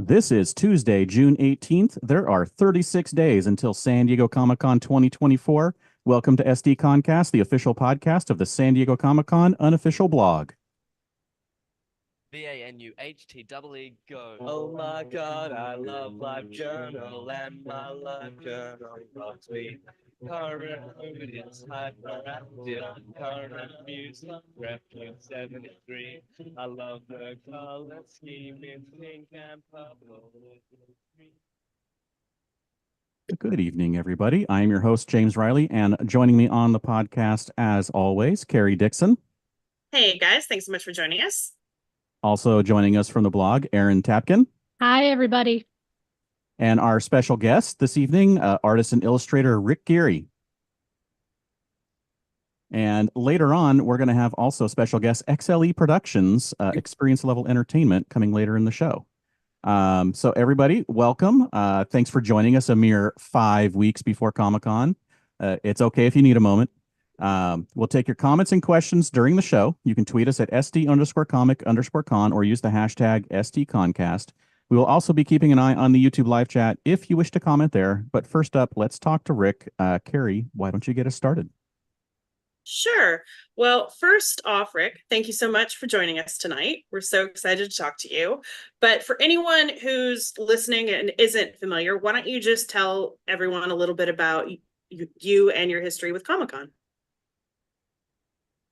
This is Tuesday, June 18th. There are 36 days until San Diego Comic-Con 2024. Welcome to SDConCast, the official podcast of the San Diego Comic-Con unofficial blog. VANUHTEE go. Oh my God, I love Live Journal, and my Live Journal loves me. Current movies, hyperactive, current music, refuge 73. I love the color scheme in pink and purple. Good evening, everybody. I am your host, James Riley, and joining me on the podcast, as always, Carrie Dixon. Hey, guys. Thanks so much for joining us. Also joining us from the blog, Erin Tapkin. Hi, everybody. And our special guest this evening, artist and illustrator Rick Geary. And later on, we're going to have also special guest XLE Productions, Experience Level Entertainment, coming later in the show. So everybody, welcome. Thanks for joining us a mere 5 weeks before Comic-Con. It's okay if you need a moment. We'll take your comments and questions during the show. You can tweet us at SD_comic_con or use the hashtag SDConCast. We will also be keeping an eye on the YouTube live chat if you wish to comment there. But first up, let's talk to Rick. Carrie, why don't you get us started? Sure. Well, first off, Rick, thank you so much for joining us tonight. We're so excited to talk to you. But for anyone who's listening and isn't familiar, why don't you just tell everyone a little bit about you and your history with Comic-Con?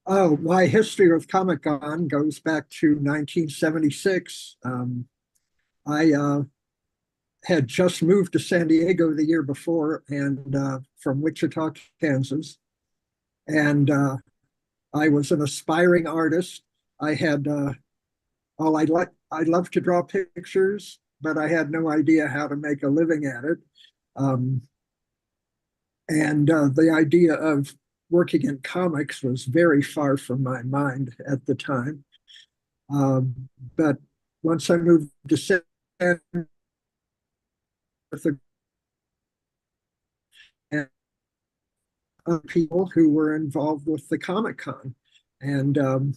Oh, my history with Comic-Con goes back to 1976. I had just moved to San Diego the year before and from Wichita, Kansas. And I was an aspiring artist. I had I loved to draw pictures, but I had no idea how to make a living at it. The idea of working in comics was very far from my mind at the time. But once I moved to San Diego, people who were involved with the Comic-Con. And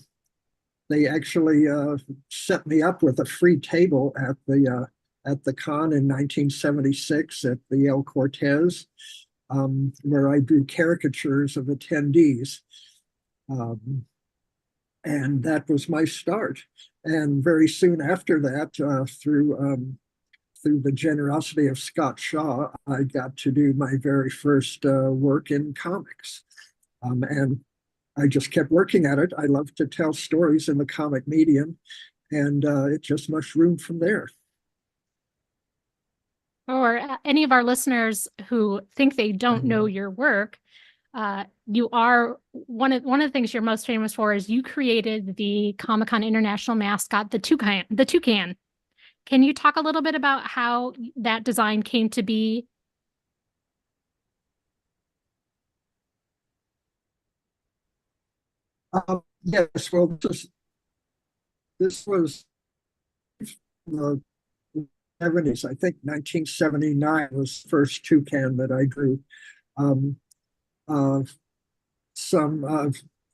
they actually set me up with a free table at the con in 1976 at the El Cortez, where I drew caricatures of attendees. And that was my start. And very soon after that, through the generosity of Scott Shaw, I got to do my very first work in comics. And I just kept working at it. I love to tell stories in the comic medium, and it just mushroomed from there. For any of our listeners who think they don't know your work, you are one of the things you're most famous for is you created the Comic-Con International mascot, the Toucan. Can you talk a little bit about how that design came to be? Yes, well, this was the 70s. I think 1979 was the first Toucan that I drew.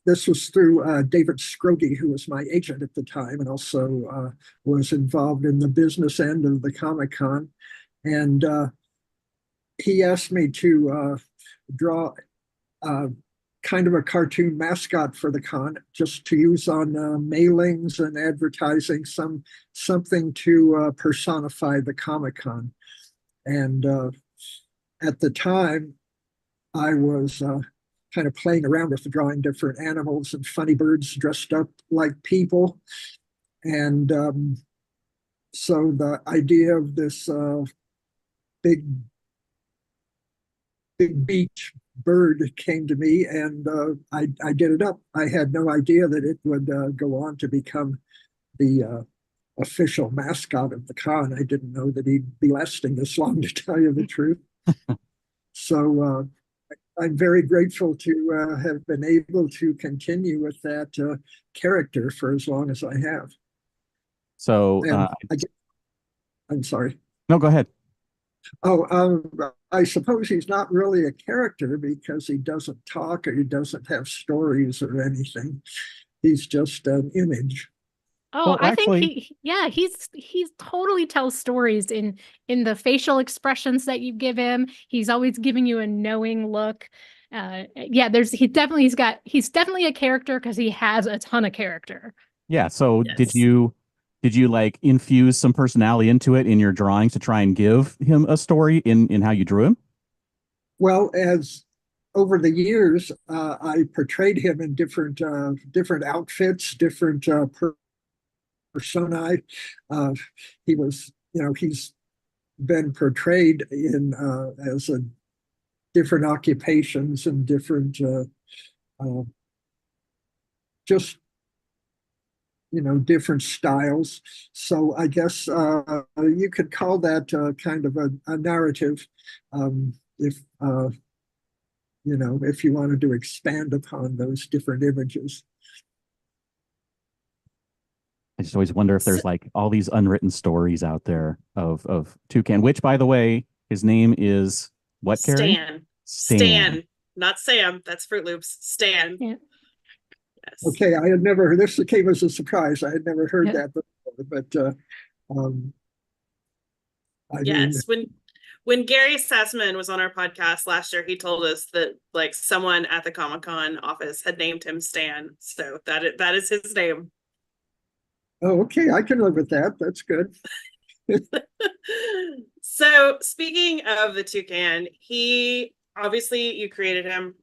This was through David Scroggie, who was my agent at the time and also was involved in the business end of the Comic-Con. And he asked me to draw kind of a cartoon mascot for the con, just to use on mailings and advertising, something to personify the Comic-Con. And at the time, I was kind of playing around with drawing different animals and funny birds dressed up like people. And so the idea of this big beach bird came to me, and I did it up. I had no idea that it would go on to become the official mascot of the con. I didn't know that he'd be lasting this long, to tell you the truth. So I'm very grateful to have been able to continue with that character for as long as I have. So I'm sorry. No, go ahead. Oh, I suppose he's not really a character because he doesn't talk or he doesn't have stories or anything. He's just an image. Oh, Well, I think actually, he's totally tells stories in the facial expressions that you give him. He's always giving you a knowing look. Yeah, he's definitely a character because he has a ton of character. yeah. So Yes. did you like infuse some personality into it in your drawings to try and give him a story in how you drew him? Well, as over the years, I portrayed him in different outfits, different personae. Uh, he was, he's been portrayed in as a different occupations and different uh, just different styles. So I guess you could call that kind of a narrative, if if you wanted to expand upon those different images. I just always wonder if So, there's like all these unwritten stories out there of Toucan, which by the way, his name is what, Carrie? Stan. Stan. Stan, not Sam. That's Fruit Loops. Stan. Yeah. Yes. Okay, I had never. This came as a surprise. I had never heard Yeah. that before, but um, I mean, Yes. When Gary Sassman was on our podcast last year, he told us that like someone at the Comic-Con office had named him Stan. So that is his name. oh, okay, I can live with that. That's good. So speaking of the Toucan, he obviously you created him,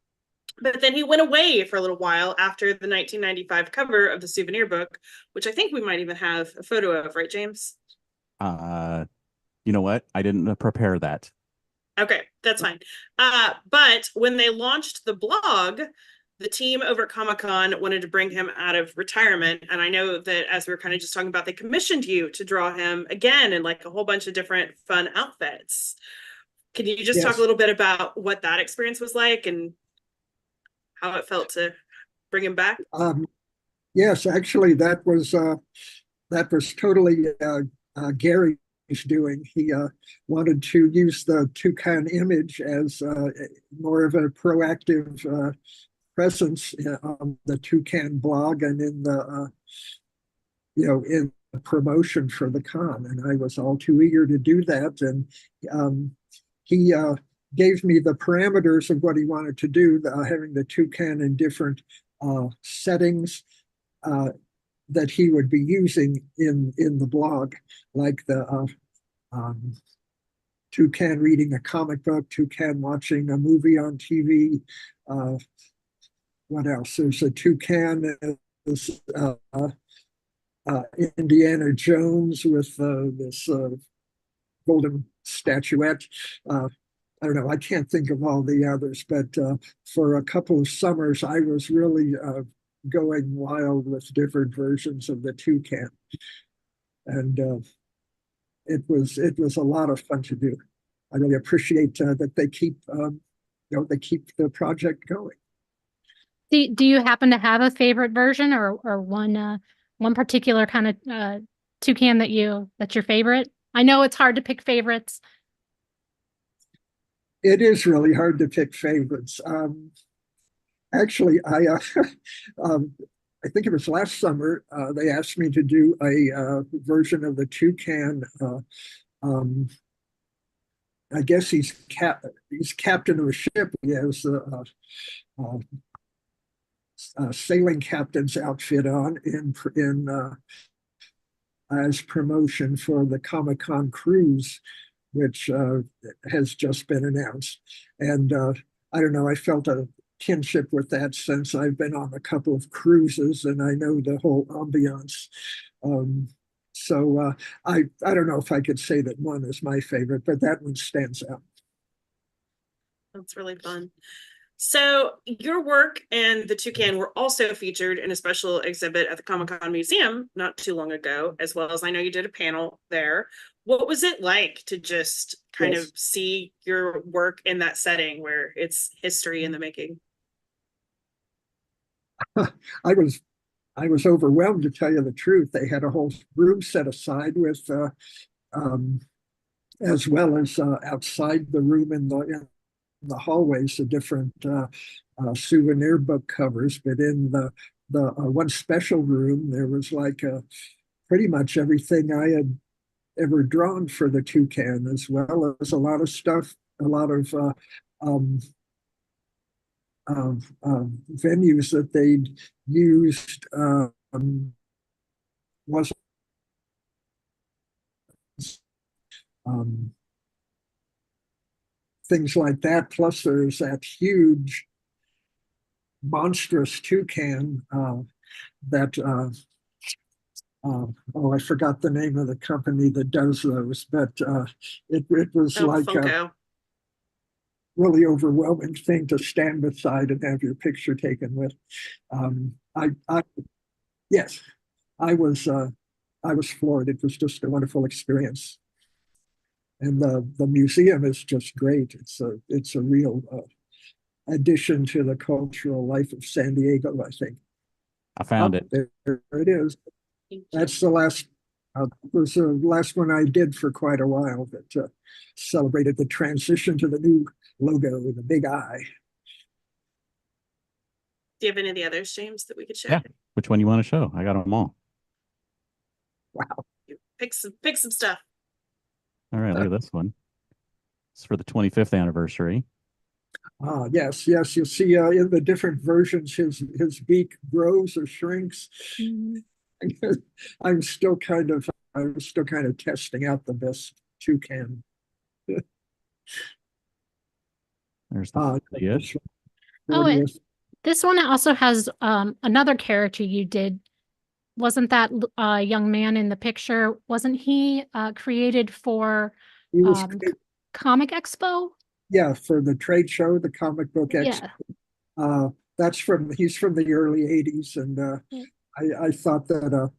but then he went away for a little while after the 1995 cover of the souvenir book, which I think we might even have a photo of, right, James? Uh, you know what? I didn't prepare that. Okay, that's fine. But when they launched the blog, the team over at Comic-Con wanted to bring him out of retirement. And I know that as we were kind of just talking about, they commissioned you to draw him again in like a whole bunch of different fun outfits. Can you just talk a Yes. little bit about what that experience was like and how it felt to bring him back? Yes, actually, that was totally Gary's doing. He wanted to use the Toucan image as more of a proactive presence on the Toucan blog and in the in the promotion for the con. And I was all too eager to do that. And he gave me the parameters of what he wanted to do, having the Toucan in different settings. That he would be using in the blog, like the Toucan reading a comic book, Toucan watching a movie on TV. What else? There's a Toucan as Indiana Jones with this golden statuette. I don't know. I can't think of all the others, but for a couple of summers, I was really going wild with different versions of the Toucan, and it was a lot of fun to do. I really appreciate that they keep they keep the project going. Do you happen to have a favorite version or one particular kind of toucan that's your favorite? I know it's hard to pick favorites. It is really hard to pick favorites. Actually, I think it was last summer, they asked me to do a version of the Toucan. I guess he's captain of a ship. He has a sailing captain's outfit on in as promotion for the Comic-Con cruise, which has just been announced. And I don't know, I felt a kinship with that since I've been on a couple of cruises and I know the whole ambiance. So I don't know if I could say that one is my favorite, but that one stands out. That's really fun. So your work and the Toucan were also featured in a special exhibit at the Comic-Con Museum not too long ago, as well as I know you did a panel there. What was it like to just kind of see your work in that setting where it's history in the making? I was overwhelmed, to tell you the truth. They had a whole room set aside with as well as outside the room in the hallways, the different souvenir book covers. But in the one special room, there was like pretty much everything I had ever drawn for the Toucan, as well as a lot of stuff, a lot of um, venues that they'd used was things like that. Plus, there's that huge, monstrous Toucan that oh, I forgot the name of the company that does those, but it was like Funko. a really overwhelming thing to stand beside and have your picture taken with. Yes, I was floored. It was just a wonderful experience, and the museum is just great. It's a real addition to the cultural life of San Diego, I think. I found it. There it is. That's the last. Was the last one I did for quite a while that celebrated the transition to the new logo with the big eye. Do you have any of the others, James, that we could show? Yeah. Which one you want to show? I got them all. Wow. Pick some stuff. All right, look at this one. It's for the 25th anniversary. Yes. You'll see in the different versions, his beak grows or shrinks. Mm-hmm. I was still kind of testing out the best Toucan. There's the foliage. Oh, this one also has another character you did. Wasn't that young man in the picture? Wasn't he created for Comic Expo? Yeah, for the trade show, the comic book expo. Yeah. He's from the early 80s, and I thought that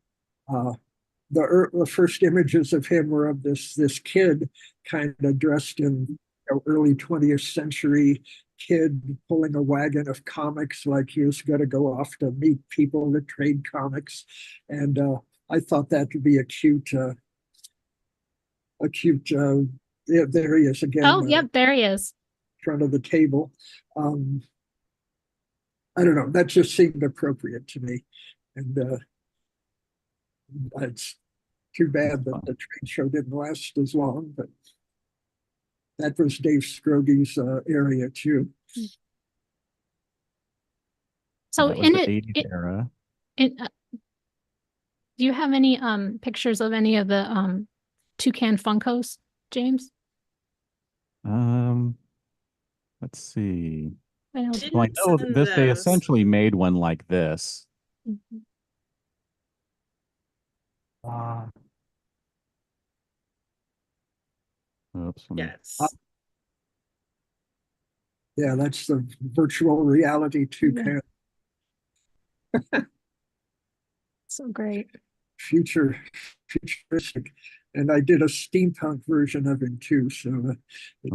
the first images of him were of this kid kind of dressed in early 20th century kid pulling a wagon of comics, like he was going to go off to meet people to trade comics, and I thought that would be a cute. Yeah, there he is again. Oh, yep, there he is. In front of the table. I don't know. That just seemed appropriate to me, and it's too bad that the trade show didn't last as long. But that was Dave Scrogie's area too. So in the 80s era. Do you have any pictures of any of the Toucan Funkos, James? Let's see. I know. Well, I know that they essentially made one like this. Mm-hmm. Oops. Yes. Yeah, that's the virtual reality Toucan. Yeah. So great. Futuristic. And I did a steampunk version of him too. So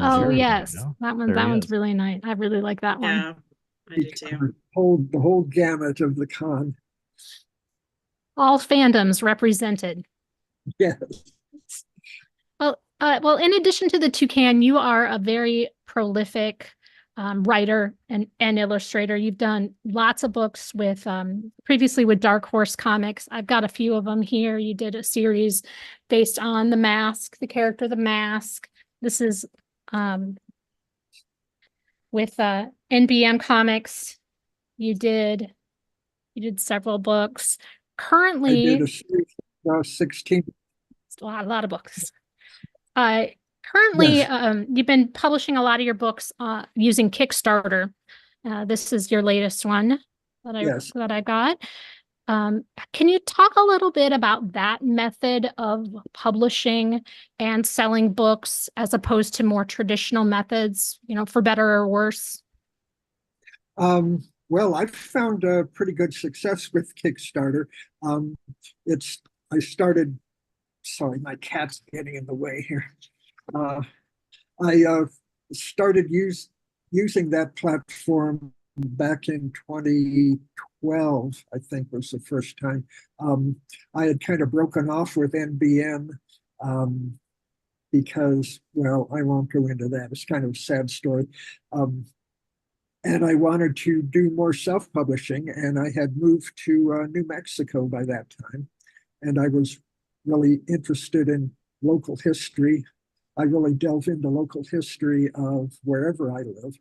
oh yes, that one's really nice. I really like that one. Yeah, I do too. The whole gamut of the con. All fandoms represented. Yes. Well, in addition to the Toucan, you are a very prolific writer and illustrator. You've done lots of books with previously with Dark Horse Comics. I've got a few of them here. You did a series based on the Mask, the character the Mask. This is with NBM Comics. You did several books. Currently, I did a series of 16. A lot of books. Currently, yes. You've been publishing a lot of your books using Kickstarter. This is your latest one that I got. Can you talk a little bit about that method of publishing and selling books as opposed to more traditional methods, for better or worse? Well, I've found a pretty good success with Kickstarter. Sorry, my cat's getting in the way here. I started using that platform back in 2012, I think was the first time. I had kind of broken off with NBM because, well, I won't go into that. It's kind of a sad story. And I wanted to do more self-publishing, and I had moved to New Mexico by that time. And I was really interested in local history. I really delve into local history of wherever I live.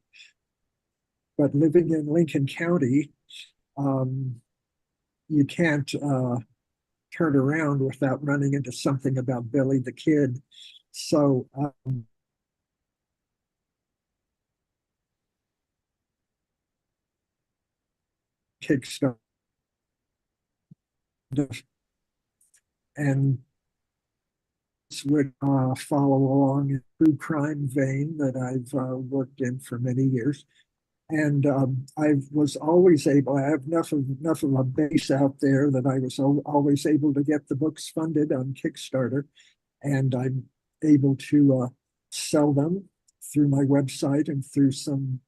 But living in Lincoln County, you can't turn around without running into something about Billy the Kid. So Kickstarter and would follow along in true crime vein that I've worked in for many years. And I was always able, I have enough of a base out there that I was always able to get the books funded on Kickstarter. And I'm able to sell them through my website and through some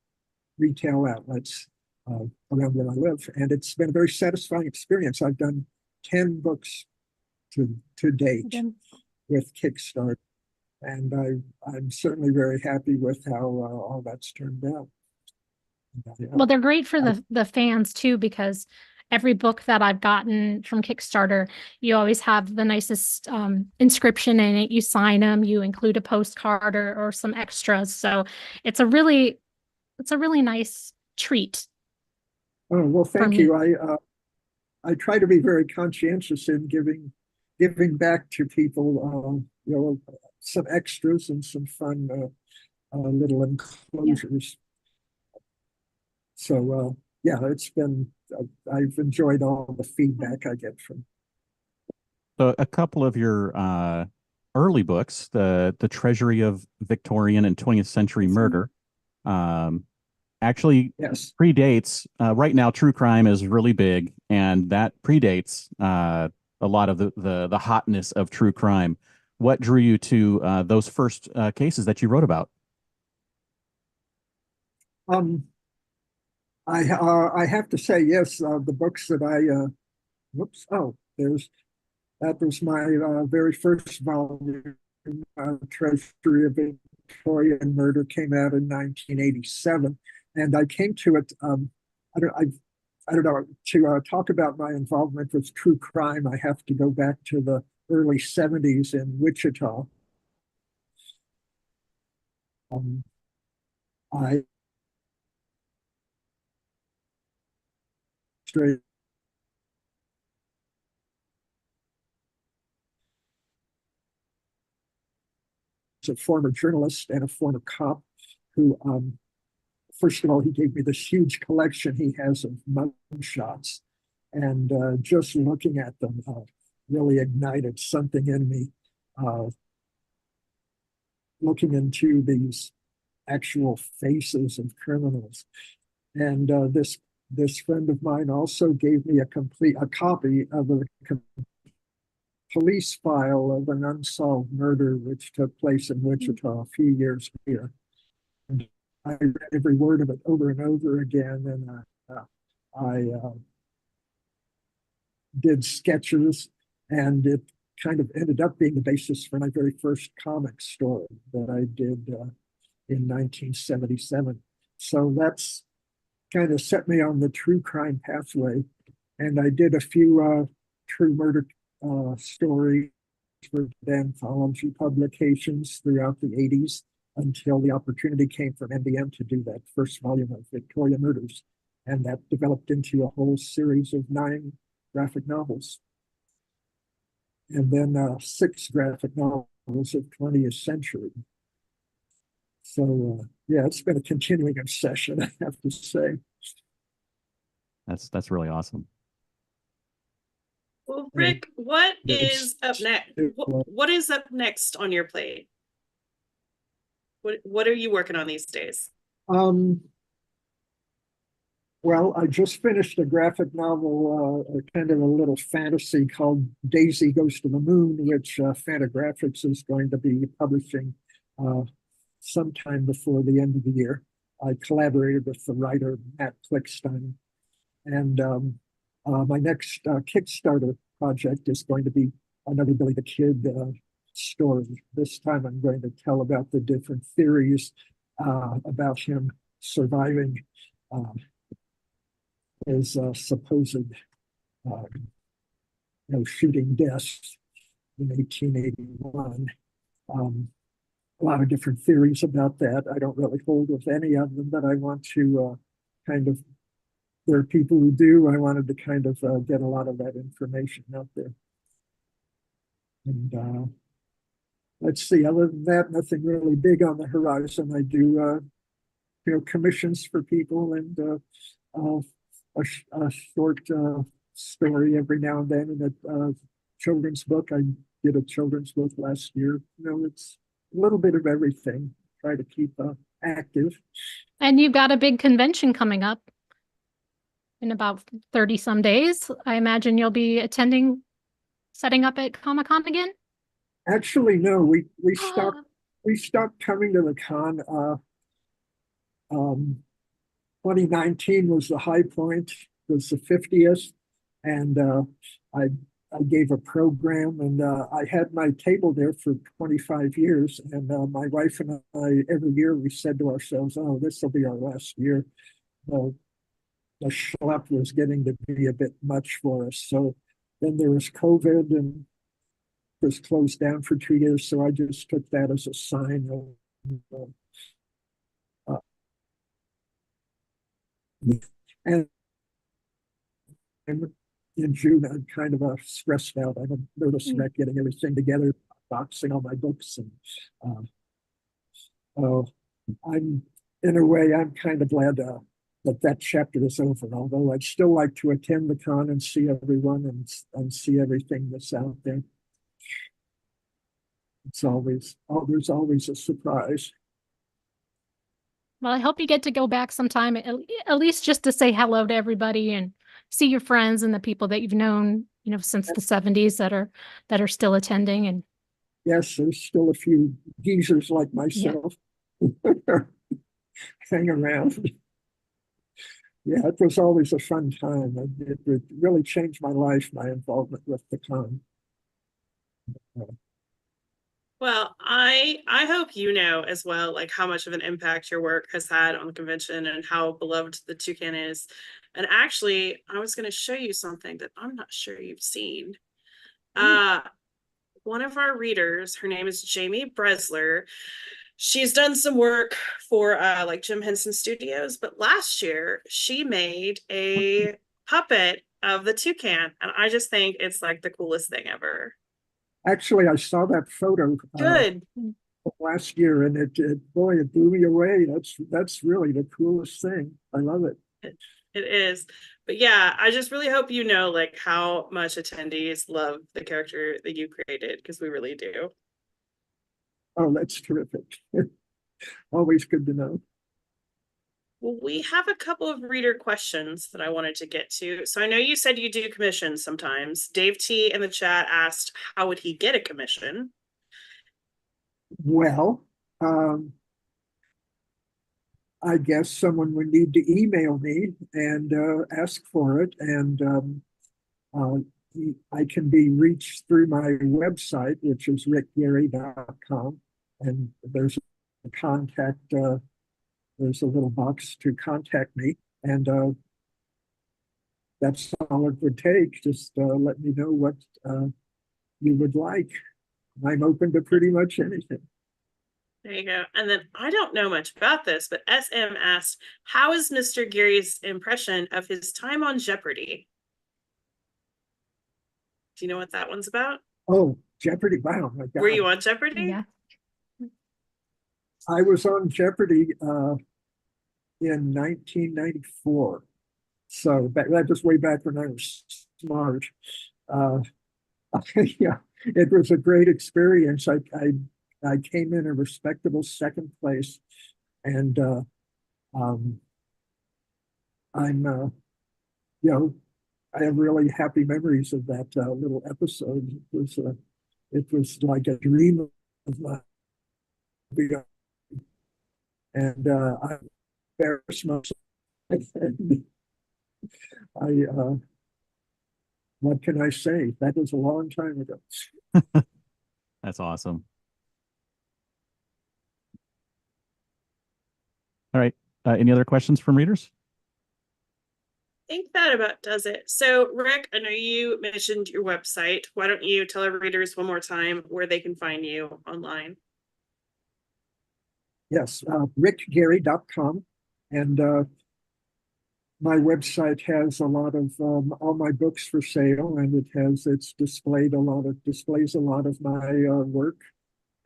retail outlets around where I live. And it's been a very satisfying experience. I've done 10 books to date with Kickstarter. And I'm certainly very happy with how all that's turned out. Well, they're great for the fans too, because every book that I've gotten from Kickstarter, you always have the nicest inscription in it. You sign them, you include a postcard or some extras. So it's a really nice treat. Oh, well, thank you. I try to be very conscientious in giving back to people, some extras and some fun little enclosures. So yeah, it's been, I've enjoyed all the feedback I get from. So a couple of your early books, the Treasury of Victorian and 20th Century Murder, actually predates. Right now, true crime is really big, and that predates a lot of the hotness of true crime. What drew you to those first cases that you wrote about? I have to say, yes, the books that that was my very first volume. Treasury of Victorian Murder came out in 1987, and I came to it. I don't know, to talk about my involvement with true crime, I have to go back to the early 70s in Wichita. I straight a former journalist and a former cop who, first of all, he gave me this huge collection he has of mug shots, and just looking at them really ignited something in me. Looking into these actual faces of criminals, and this friend of mine also gave me a copy of a police file of an unsolved murder which took place in Wichita a few years later. And I read every word of it over and over again, and I did sketches, and it kind of ended up being the basis for my very first comic story that I did in 1977. So that's kind of set me on the true crime pathway. And I did a few true murder stories for the anthology publications throughout the 80s until the opportunity came from NBM to do that first volume of Victoria Murders. And that developed into a whole series of 9 graphic novels. And then 6 graphic novels of 20th century. So yeah, it's been a continuing obsession, I have to say. That's really awesome. Well, Rick, what is up next? What is up next on your plate? What are you working on these days? Well, I just finished a graphic novel, kind of a little fantasy called Daisy Goes to the Moon, which Fantagraphics is going to be publishing sometime before the end of the year. I collaborated with the writer Matt Klickstein, and my next Kickstarter project is going to be another Billy the Kid story. This time I'm going to tell about the different theories about him surviving his supposed shooting deaths in 1881. A lot of different theories about that. I don't really hold with any of them, but I want to kind of, there are people who do. I wanted to kind of get a lot of that information out there. And let's see, other than that, nothing really big on the horizon. I do, commissions for people and a short story every now and then in a children's book. I did a children's book last year. It's a little bit of everything. Try to keep active. And you've got a big convention coming up in about 30 some days. I imagine you'll be attending, setting up at Comic-Con again? Actually, no, we stopped coming to the con. 2019 was the high point, was the 50th, and I gave a program, and I had my table there for 25 years, and my wife and I, every year we said to ourselves, oh, this will be our last year. The schlep was getting to be a bit much for us. So then there was COVID, and it was closed down for 2 years, so I just took that as a sign of and in June, I'm kind of stressed out. I'm nervous about getting everything together, boxing all my books, and I'm in a way I'm kind of glad that chapter is over. Although I'd still like to attend the con and see everyone and see everything that's out there. It's always there's always a surprise. Well, I hope you get to go back sometime, at least just to say hello to everybody and see your friends and the people that you've known, since the 70s that are still attending. And yes, there's still a few geezers like myself hang around. Yeah, it was always a fun time. It really changed my life, my involvement with the con. Well, I hope you know as well, like how much of an impact your work has had on the convention and how beloved the Toucan is. And actually, I was going to show you something that I'm not sure you've seen. One of our readers, her name is Jamie Bresler. She's done some work for like Jim Henson Studios, but last year she made a puppet of the Toucan, and I just think it's like the coolest thing ever. Actually, I saw that photo Good. Last year, and it blew me away. That's really the coolest thing. I love it. It is. But yeah, I just really hope you know like how much attendees love the character that you created, because we really do. Oh, that's terrific. Always good to know. Well, we have a couple of reader questions that I wanted to get to. So I know you said you do commissions sometimes. Dave T in the chat asked, how would he get a commission? Well, I guess someone would need to email me and ask for it. And I can be reached through my website, which is rickgeary.com. And there's a contact, there's a little box to contact me. And that's all it would take. Just let me know what you would like. I'm open to pretty much anything. There you go. And then I don't know much about this, but SM asked, how is Mr. Geary's impression of his time on Jeopardy? Do you know what that one's about? Oh, Jeopardy. Wow. My God. Were you on Jeopardy? yeah. I was on Jeopardy in 1994. So that was way back when I was smart. Yeah, it was a great experience. I came in a respectable second place, and I'm I have really happy memories of that little episode. It was like a dream of mine. And I embarrassed myself. What can I say? That was a long time ago. That's awesome. All right. Any other questions from readers? think that about does it. So, Rick, I know you mentioned your website. Why don't you tell our readers one more time where they can find you online? Yes, rickgeary.com. And my website has a lot of all my books for sale, and it's displays a lot of my work.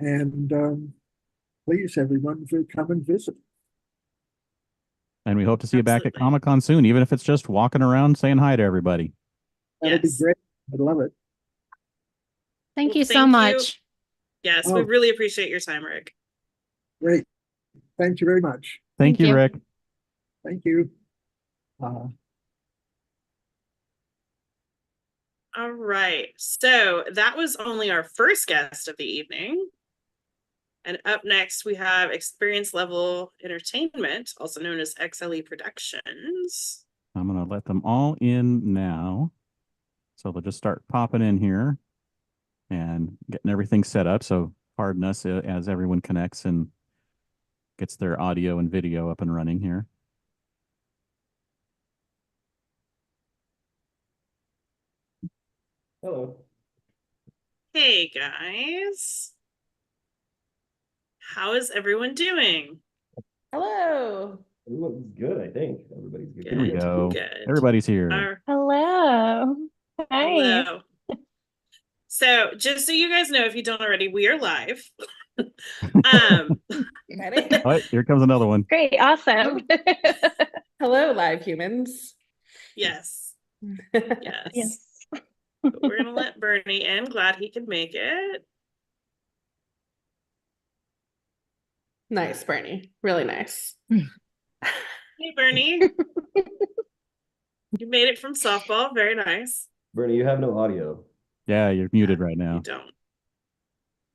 And please, everyone, come and visit. And we hope to see you back at Absolutely. Comic-Con soon, even if it's just walking around saying hi to everybody. That'll Yes. be great. I'd love it. Thank Well, you so thank you. much. Yes, we Oh. really appreciate your time, Rick. Great. Thank you very much. Thank you, Rick. Thank you. All right. So that was only our first guest of the evening. And up next, we have Experience Level Entertainment, also known as XLE Productions. I'm going to let them all in now. So they'll just start popping in here and getting everything set up. So pardon us as everyone connects and gets their audio and video up and running here. Hello. Hey, guys. How is everyone doing? Hello. Everyone's good, I think. Everybody's good. Here we go. Good. Everybody's here. Hello. Hi. Hello. So just so you guys know, if you don't already, we are live. Ready? Oh, here comes another one. Great. Awesome. Hello, live humans. Yes. Yes. Yes. But we're gonna let Bernie in. Glad he could make it. Nice, Bernie. Really nice. Hey, Bernie. You made it from softball. Very nice. Bernie, you have no audio. Yeah, you're muted right You now. don't.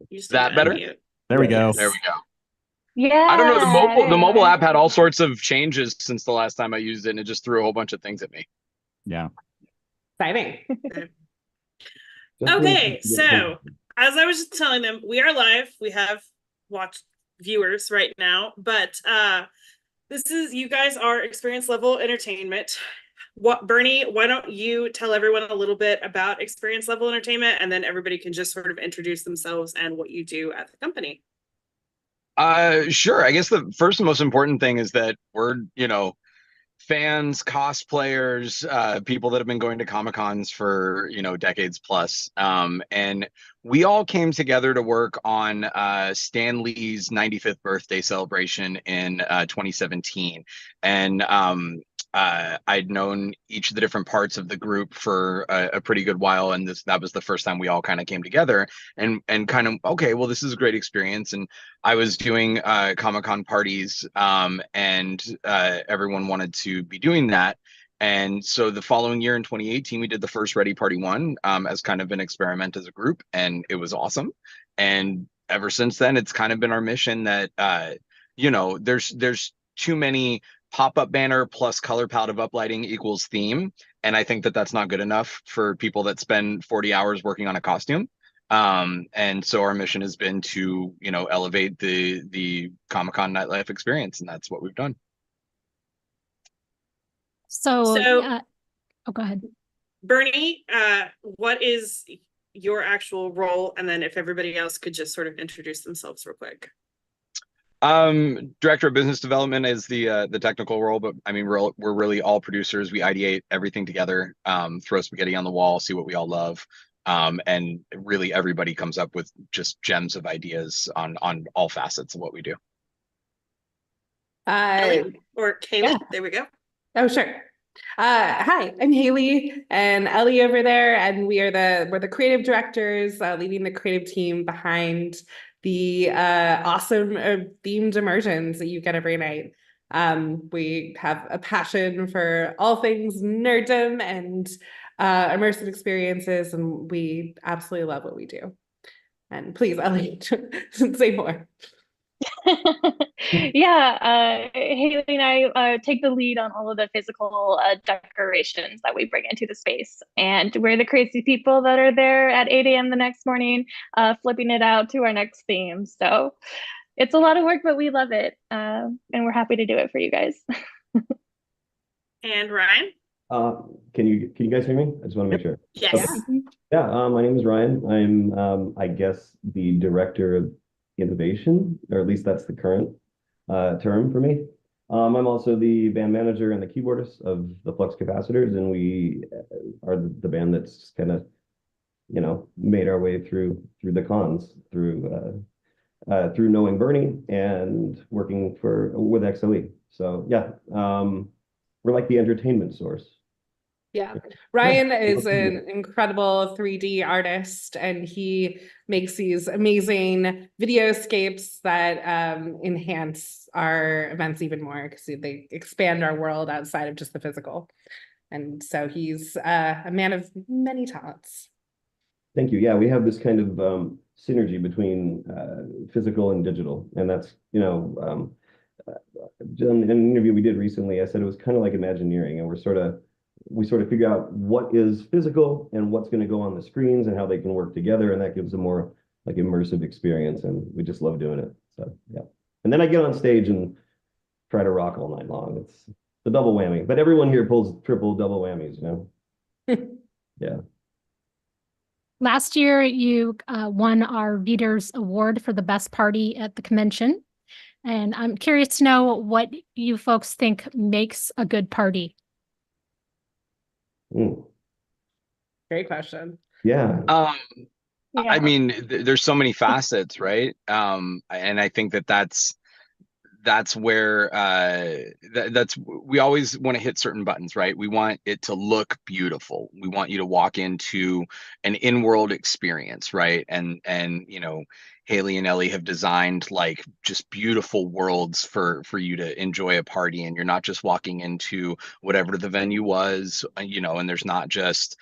You just That need to better? unmute. There we go. Yes. There we go. Yeah. I don't know. The mobile app had all sorts of changes since the last time I used it, and it just threw a whole bunch of things at me. Yeah. Exciting. Okay, so as I was just telling them, we are live. We have watch viewers right now, but this is, you guys are Experience Level Entertainment. What, Bernie, why don't you tell everyone a little bit about Experience Level Entertainment, and then everybody can just sort of introduce themselves and what you do at the company. Sure. I guess the first and most important thing is that we're, fans, cosplayers, people that have been going to Comic Cons for, decades plus. And we all came together to work on Stan Lee's 95th birthday celebration in 2017. And I'd known each of the different parts of the group for a pretty good while, and that was the first time we all kind of came together and kind of, okay, well, this is a great experience. And I was doing Comic-Con parties, and everyone wanted to be doing that. And so the following year in 2018, we did the first Ready Party One as kind of an experiment as a group, and it was awesome. And ever since then, it's kind of been our mission that there's too many pop-up banner plus color palette of uplighting equals theme, and I think that that's not good enough for people that spend 40 hours working on a costume. And so our mission has been to elevate the Comic-Con nightlife experience, and that's what we've done. So, So- oh, go ahead. Bernie, what is your actual role? And then if everybody else could just sort of introduce themselves real quick. Director of business development is the technical role, but I mean we're really all producers. We ideate everything together, throw spaghetti on the wall, see what we all love, and really everybody comes up with just gems of ideas on all facets of what we do. Ellie or Kaylee? yeah. There we go. Oh, sure. Hi, I'm Haley and Ellie over there, and we're the creative directors, leading the creative team behind the awesome themed immersions that you get every night. We have a passion for all things nerddom and immersive experiences, and we absolutely love what we do. And please, Ellie, say more. Yeah, Haley and I take the lead on all of the physical decorations that we bring into the space. And we're the crazy people that are there at 8 a.m. the next morning, flipping it out to our next theme. So it's a lot of work, but we love it. And we're happy to do it for you guys. And Ryan? Can you guys hear me? I just want to make sure. Yes. Okay. Yeah, my name is Ryan. I'm I guess the director of innovation, or at least that's the current term for me. I'm also the band manager and the keyboardist of the Flux Capacitors, and we are the band that's kind of, made our way through the cons, through knowing Bernie and working with XLE. So yeah, we're like the entertainment source. Yeah, Ryan is an incredible 3D artist, and he makes these amazing videoscapes that enhance our events even more because they expand our world outside of just the physical. And so he's a man of many talents. Thank you. Yeah, we have this kind of synergy between physical and digital, and that's, in an interview we did recently, I said it was kind of like Imagineering, and we sort of figure out what is physical and what's going to go on the screens and how they can work together, and that gives a more like immersive experience, and we just love doing it. So yeah, and then I get on stage and try to rock all night long. It's the double whammy, but everyone here pulls triple, double whammies, Yeah. Last year, you won our Readers Award for the best party at the convention. And I'm curious to know what you folks think makes a good party. Great question. Yeah. I mean, there's so many facets, right? And I think that's where we always want to hit certain buttons, right? We want it to look beautiful. We want you to walk into an in-world experience, right? And Haley and Ellie have designed like just beautiful worlds for you to enjoy a party, and you're not just walking into whatever the venue was, and there's not just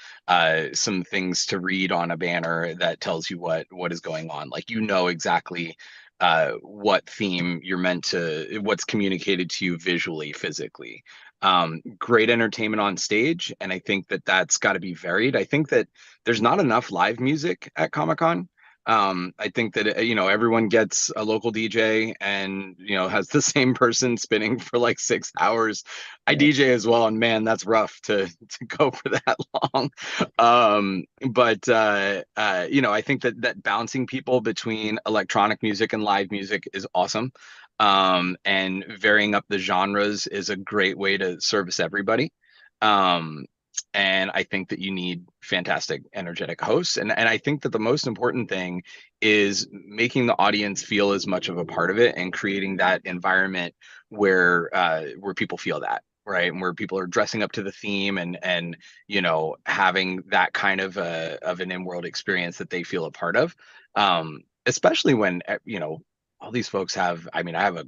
some things to read on a banner that tells you what is going on. Like, exactly what theme you're what's communicated to you visually, physically. Great entertainment on stage, and I think that's got to be varied. I think that there's not enough live music at Comic-Con. I think that everyone gets a local DJ and has the same person spinning for like 6 hours. I DJ as well, and man, that's rough to go for that long. But I think that bouncing people between electronic music and live music is awesome. And varying up the genres is a great way to service everybody. And I think that you need fantastic, energetic hosts. And I think that the most important thing is making the audience feel as much of a part of it and creating that environment where people feel that, right? And where people are dressing up to the theme and having that kind of an in-world experience that they feel a part of. Especially when, all these folks have, I have a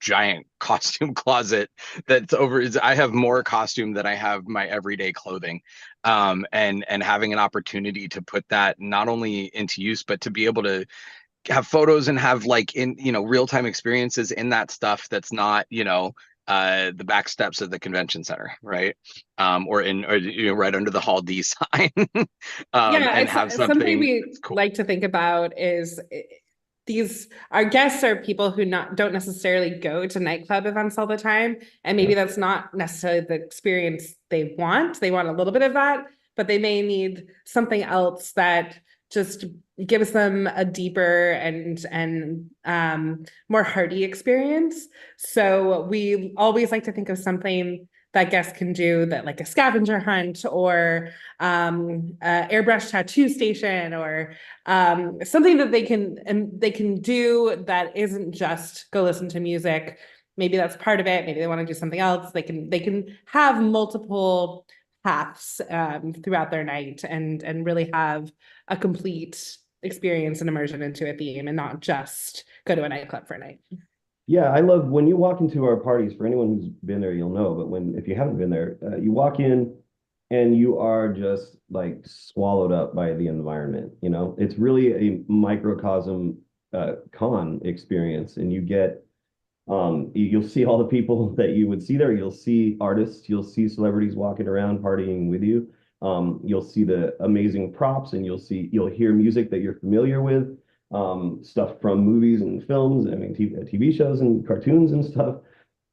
giant costume closet I have more costume than I have my everyday clothing, and having an opportunity to put that not only into use, but to be able to have photos and have like real-time experiences in that stuff that's not the back steps of the convention center, right? Or right under the Hall D sign. And have something we cool. Like to think about is our guests are people who don't necessarily go to nightclub events all the time, and maybe that's not necessarily the experience they want. They want a little bit of that, but they may need something else that just gives them a deeper and more hearty experience. So we always like to think of something that guests can do, that like a scavenger hunt or airbrush tattoo station, or something that they can do that isn't just go listen to music. Maybe that's part of it. Maybe they want to do something else. They can have multiple paths throughout their night and really have a complete experience and immersion into a theme, and not just go to a nightclub for a night. Yeah, I love when you walk into our parties. For anyone who's been there, you'll know. But if you haven't been there, you walk in and you are just like swallowed up by the environment. It's really a microcosm con experience, and you get you'll see all the people that you would see there. You'll see artists, you'll see celebrities walking around partying with you. You'll see the amazing props, and you'll hear music that you're familiar with. Stuff from movies and films, TV shows and cartoons and stuff.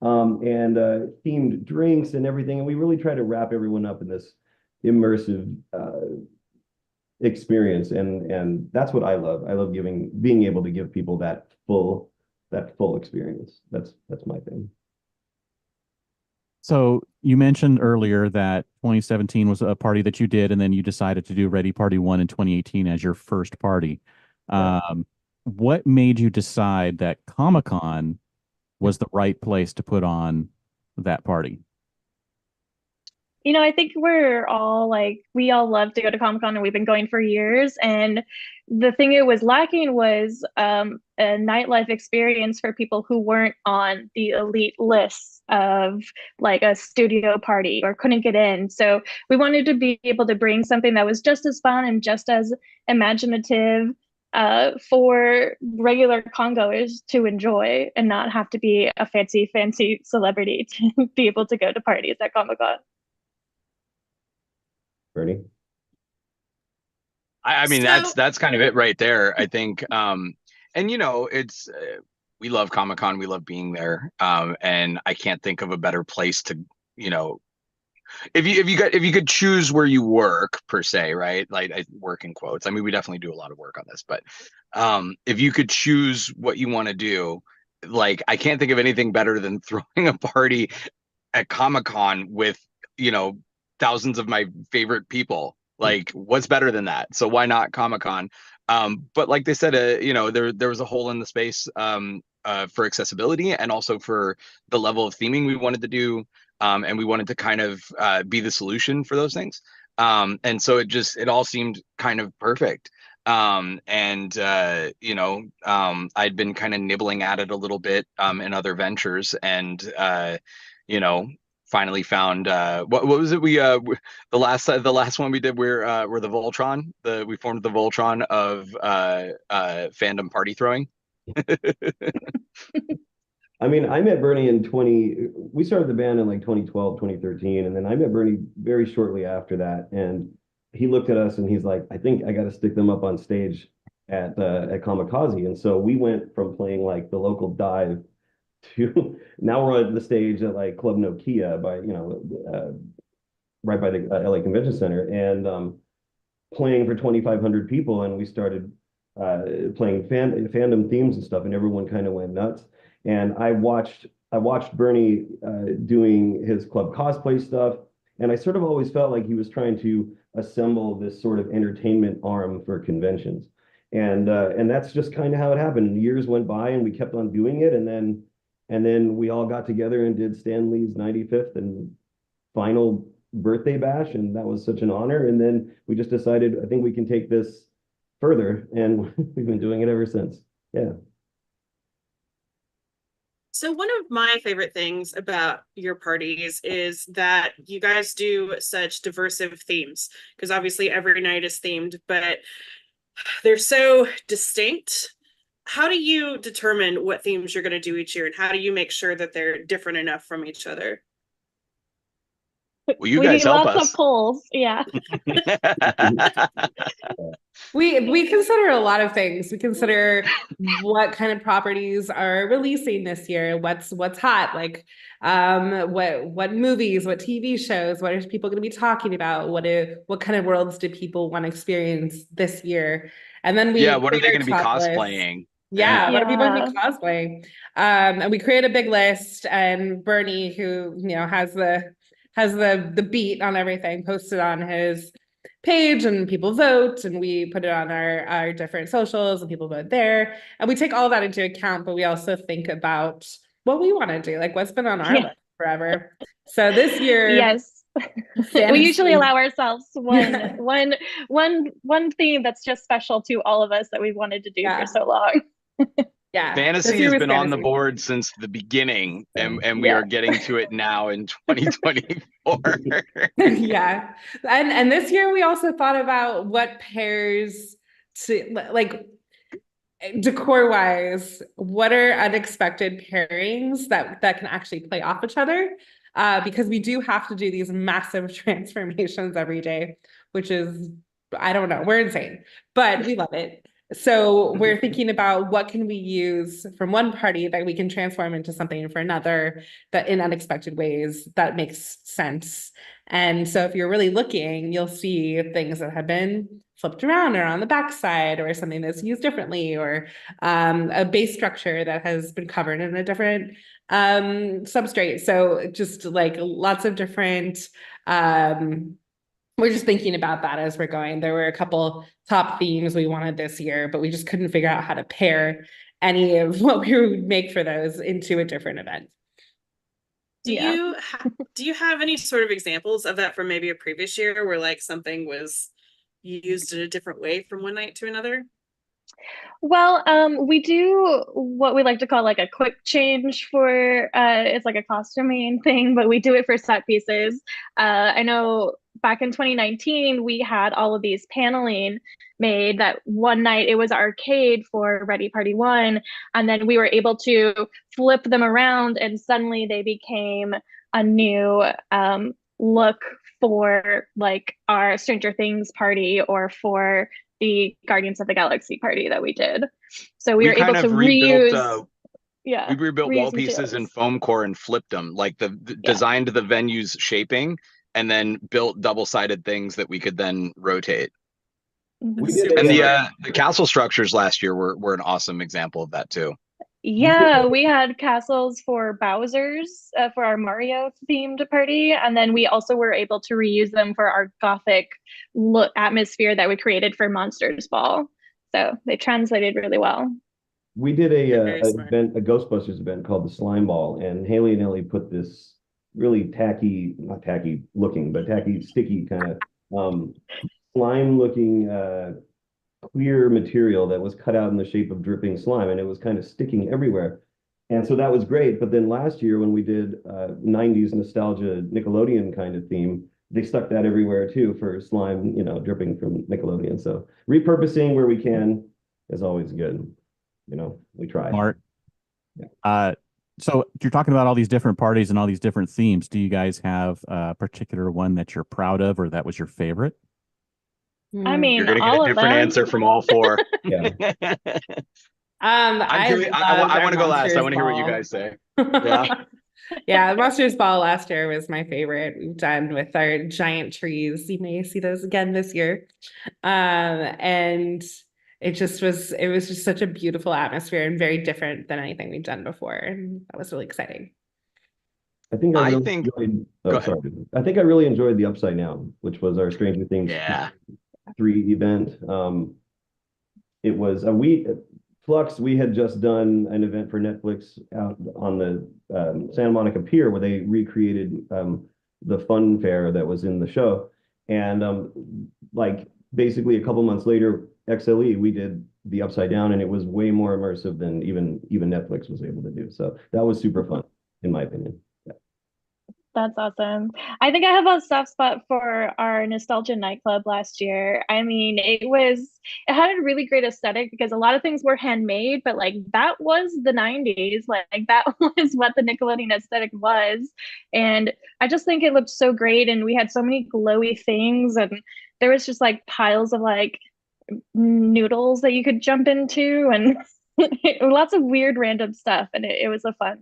and themed drinks and everything. And we really try to wrap everyone up in this immersive experience. And that's what I love. I love being able to give people that full experience. That's my thing. So you mentioned earlier that 2017 was a party that you did, and then you decided to do Ready Party 1 in 2018 as your first party. What made you decide that Comic-Con was the right place to put on that party? I think we're all we all love to go to Comic-Con, and we've been going for years. And the thing it was lacking was a nightlife experience for people who weren't on the elite lists of a studio party or couldn't get in. So we wanted to be able to bring something that was just as fun and just as imaginative for regular Congoers to enjoy, and not have to be a fancy celebrity to be able to go to parties at Comic-Con. Bernie? I mean, that's kind of it right there, I think. And it's we love Comic-Con, we love being there. And I can't think of a better place to, if you could choose where you work per se, right? Like, I work in quotes. I mean, we definitely do a lot of work on this, but if you could choose what you want to do, I can't think of anything better than throwing a party at Comic-Con with, thousands of my favorite people. What's better than that? So why not Comic-Con? But like they said, there was a hole in the space for accessibility, and also for the level of theming we wanted to do. And we wanted to kind of be the solution for those things. And so it all seemed kind of perfect. I'd been kind of nibbling at it a little bit in other ventures, and finally found what was it? We the last one we did, we're the Voltron. We formed the Voltron of fandom party throwing. I mean, I met Bernie we started the band in 2012, 2013, and then I met Bernie very shortly after that. And he looked at us and he's like, I think I got to stick them up on stage at Kamikaze. And so we went from playing the local dive to now we're at the stage at Club Nokia by, right by the LA Convention Center, and playing for 2,500 people. And we started playing fandom themes and stuff, and everyone kind of went nuts. And I watched Bernie doing his club cosplay stuff, and I sort of always felt like he was trying to assemble this sort of entertainment arm for conventions, and that's just kind of how it happened. Years went by, and we kept on doing it, and then we all got together and did Stan Lee's 95th and final birthday bash, and that was such an honor. And then we just decided, I think we can take this further, and we've been doing it ever since. Yeah. So one of my favorite things about your parties is that you guys do such diversive themes, because obviously every night is themed, but they're so distinct. How do you determine what themes you're going to do each year, and how do you make sure that they're different enough from each other? Well, you guys help us. Lots of polls, yeah. We consider a lot of things. We consider what kind of properties are releasing this year, what's hot, what movies, what TV shows, what are people going to be talking about, what kind of worlds do people want to experience this year, and then what are they going to be cosplaying? Yeah, what are people going to be cosplaying? And we create a big list, and Bernie, who has the beat on everything, posted on his page, and people vote, and we put it on our different socials, and people vote there, and we take all that into account. But we also think about what we want to do, what's been on our list forever. So this year, yes, we usually allow ourselves one theme that's just special to all of us that we've wanted to do for so long. Yeah, fantasy has been on the board since the beginning, and we are getting to it now in 2024. Yeah, and this year we also thought about what pairs to decor wise, what are unexpected pairings that can actually play off each other, because we do have to do these massive transformations every day, which is, I don't know, we're insane, but we love it. So we're thinking about what can we use from one party that we can transform into something for another that in unexpected ways that makes sense. And so if you're really looking, you'll see things that have been flipped around or on the backside or something that's used differently or a base structure that has been covered in a different substrate. So just like lots of different we're just thinking about that as we're going. There were a couple top themes we wanted this year, but we just couldn't figure out how to pair any of what we would make for those into a different event. Do you have any sort of examples of that from maybe a previous year where like something was used in a different way from one night to another? Well, we do what we like to call like a quick change for it's like a costuming thing, but we do it for set pieces. I know back in 2019 we had all of these paneling made that one night it was arcade for Ready Party One, and then we were able to flip them around and suddenly they became a new look for like our Stranger Things party or for the Guardians of the Galaxy party that we did. So we were able to reuse. We rebuilt wall pieces in foam core and flipped them, like designed the venue's shaping and then built double-sided things that we could then rotate. Mm-hmm. And the castle structures last year were an awesome example of that too. Yeah, we had castles for Bowser's for our Mario themed party, and then we also were able to reuse them for our gothic look atmosphere that we created for Monsters Ball. So they translated really well. We did a Ghostbusters event called the Slime Ball, and Haley and Ellie put this really tacky, not tacky looking, but tacky, sticky kind of slime looking clear material that was cut out in the shape of dripping slime, and it was kind of sticking everywhere. And so that was great. But then last year when we did 90s nostalgia Nickelodeon kind of theme, they stuck that everywhere too for slime, you know, dripping from Nickelodeon. So repurposing where we can is always good. You know, we try. Smart. Yeah. So you're talking about all these different parties and all these different themes. Do you guys have a particular one that you're proud of or that was your favorite? I mean, you're gonna get a different answer from all four. Yeah. I want to go last. I want to hear what you guys say. Yeah. Yeah, Monsters Ball last year was my favorite. We've done with our giant trees. You may see those again this year. And it was just such a beautiful atmosphere and very different than anything we've done before. And that was really exciting. I think I really enjoyed the Upside Down, which was our Stranger Things 3 event. It was Flux. We had just done an event for Netflix out on the Santa Monica Pier where they recreated the fun fair that was in the show. And like basically a couple months later, XLE, we did the Upside Down, and it was way more immersive than even Netflix was able to do. So that was super fun, in my opinion. That's awesome. I think I have a soft spot for our nostalgia nightclub last year. I mean, it had a really great aesthetic because a lot of things were handmade, but like that was the 90s. Like that was what the Nickelodeon aesthetic was. And I just think it looked so great. And we had so many glowy things, and there was just like piles of like noodles that you could jump into and lots of weird random stuff. And it was a fun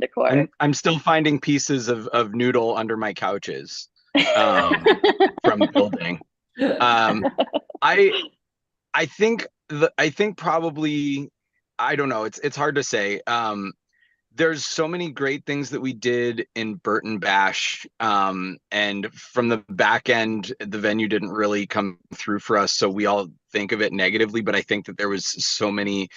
decor. I'm still finding pieces of noodle under my couches from building. I think probably, I don't know. It's hard to say. There's so many great things that we did in Burton Bash, and from the back end, the venue didn't really come through for us. So we all think of it negatively, but I think that there was so many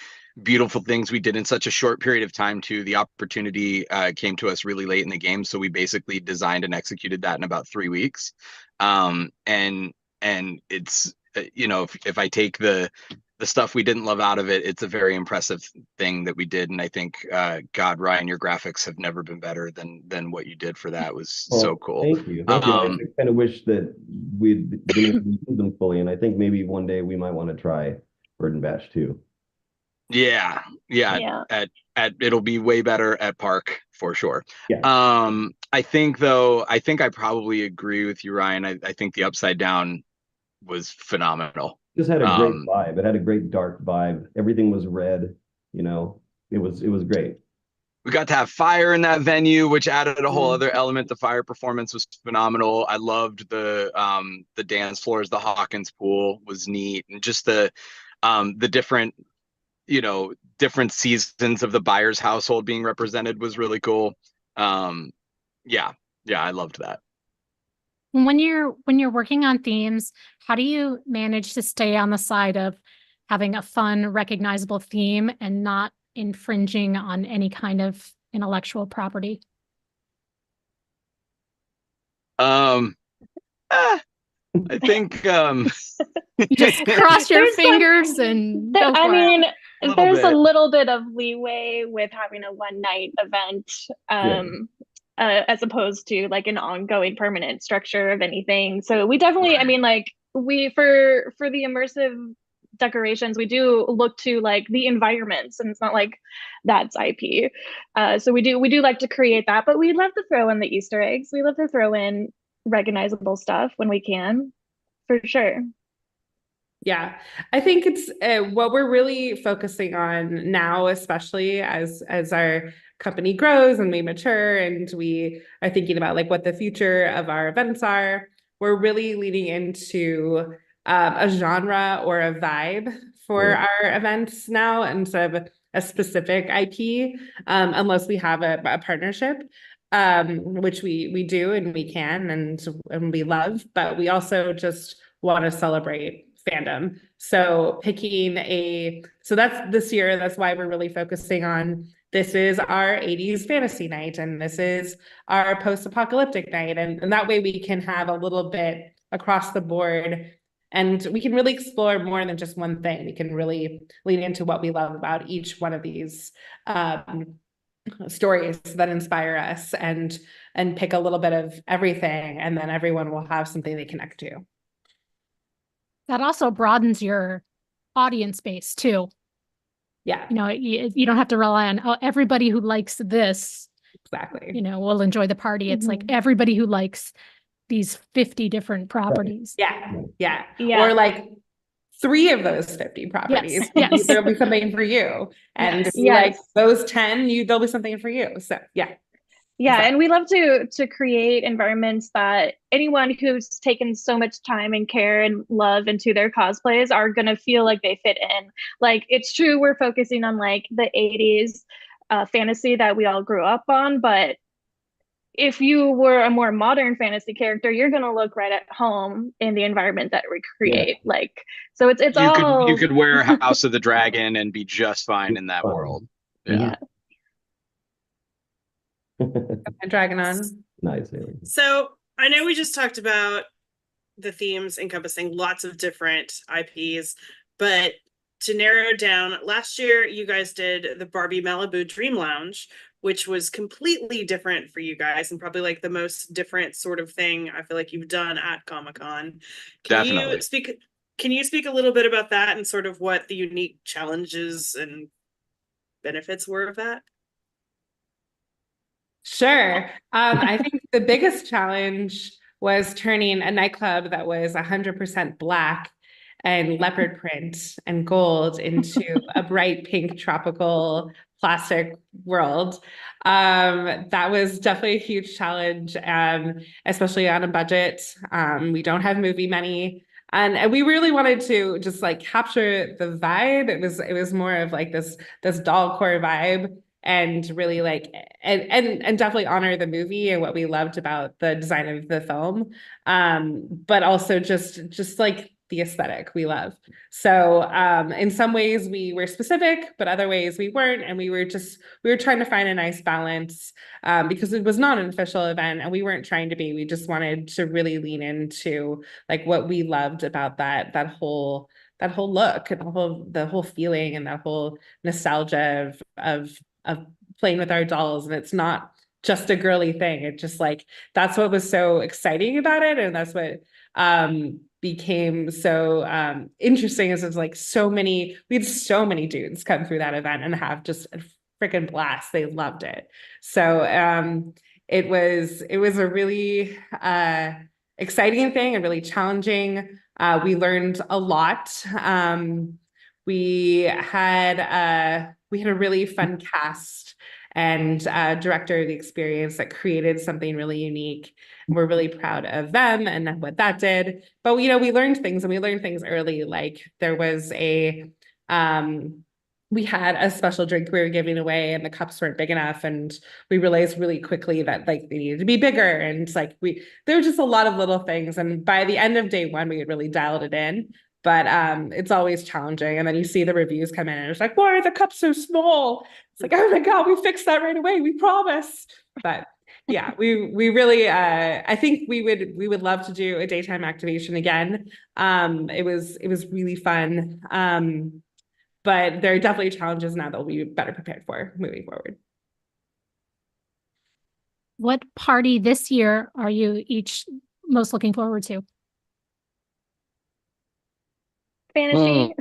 beautiful things we did in such a short period of time too. The opportunity came to us really late in the game, so we basically designed and executed that in about 3 weeks. And it's if I take the stuff we didn't love out of it, it's a very impressive thing that we did. And I think God, Ryan, your graphics have never been better than what you did for that. It was so cool. Thank you. I kind of wish that we'd been able to use them fully, and I think maybe one day we might want to try Burton Bash too. Yeah. It'll be way better at Park for sure. Yeah. I think I probably agree with you, Ryan. I think the Upside Down was phenomenal. Just had a great Um, vibe. It had a great dark vibe. Everything was red, you know. It was great. we got to have fire in that venue, which added a whole other element. The fire performance was phenomenal. I loved the dance floors. The Hawkins pool was neat, and just the different, different seasons of the buyer's household being represented was really cool. Um, yeah, yeah, I loved that. When you're working on themes, how do you manage to stay on the side of having a fun, recognizable theme and not infringing on any kind of intellectual property? Um, I think You just cross your There's some- fingers and go I for it. mean, A little there's a bit. little bit of leeway with having a one night event, as opposed to like an ongoing permanent structure of anything. So we definitely, I mean, like we for the immersive decorations, we do look to like the environments, and it's not like that's IP. So we do like to create that, but we love to throw in the Easter eggs. We love to throw in recognizable stuff when we can, for sure. Yeah, I think it's what we're really focusing on now, especially as our company grows and we mature and we are thinking about like what the future of our events are. We're really leaning into a genre or a vibe for our events now instead of a specific IP, unless we have a partnership, which we do and we can and we love, but we also just want to celebrate fandom. So that's this year, that's why we're really focusing on this is our 80s fantasy night and this is our post-apocalyptic night. And that way we can have a little bit across the board and we can really explore more than just one thing. We can really lean into what we love about each one of these stories that inspire us and pick a little bit of everything, and then everyone will have something they connect to. That also broadens your audience base too. Yeah, you don't have to rely on everybody who likes this, exactly. Will enjoy the party. It's like everybody who likes these 50 different properties. Yeah. Yeah. Or like 3 of those 50 properties. Yes. There'll be something for you. And Yes. if you like those 10, there'll be something for you. So yeah. Yeah, and we love to create environments that anyone who's taken so much time and care and love into their cosplays are gonna feel like they fit in. Like it's true, we're focusing on like the 80s fantasy that we all grew up on, but if you were a more modern fantasy character, you're gonna look right at home in the environment that we create. Like, so it's all you could wear House of the Dragon and be just fine in that world. Yeah. Dragon on. Nice. So I know we just talked about the themes encompassing lots of different IPs, but to narrow down, last year you guys did the Barbie Malibu Dream Lounge, which was completely different for you guys and probably like the most different sort of thing I feel like you've done at Comic-Con. Definitely. Can you speak a little bit about that and sort of what the unique challenges and benefits were of that? Sure. I think the biggest challenge was turning a nightclub that was 100% black and leopard print and gold into a bright pink tropical plastic world. That was definitely a huge challenge, especially on a budget. We don't have movie money. And we really wanted to just like capture the vibe. It was more of like this doll core vibe, and really like and definitely honor the movie and what we loved about the design of the film, but also just like the aesthetic we love. So in some ways we were specific, but other ways we weren't, and we were trying to find a nice balance, because it was not an official event and we weren't trying to be. We just wanted to really lean into like what we loved about that whole look and the whole feeling and that whole nostalgia of playing with our dolls. And it's not just a girly thing. It just like, that's what was so exciting about it. And that's what became so interesting, is it's like we had so many dudes come through that event and have just a freaking blast. They loved it. So it was a really exciting thing and really challenging. We learned a lot. We had a really fun cast and director of the experience that created something really unique. We're really proud of them and what that did. But we learned things, and we learned things early. Like there was we had a special drink we were giving away, and the cups weren't big enough, and we realized really quickly that like they needed to be bigger, and like there were just a lot of little things. And by the end of day one, we had really dialed it in. But it's always challenging. And then you see the reviews come in, and it's like, why are the cups so small? It's like, oh my God, we fixed that right away. We promise. But yeah, we really I think we would love to do a daytime activation again. It was really fun. But there are definitely challenges now that we'll be better prepared for moving forward. What party this year are you each most looking forward to? Fantasy.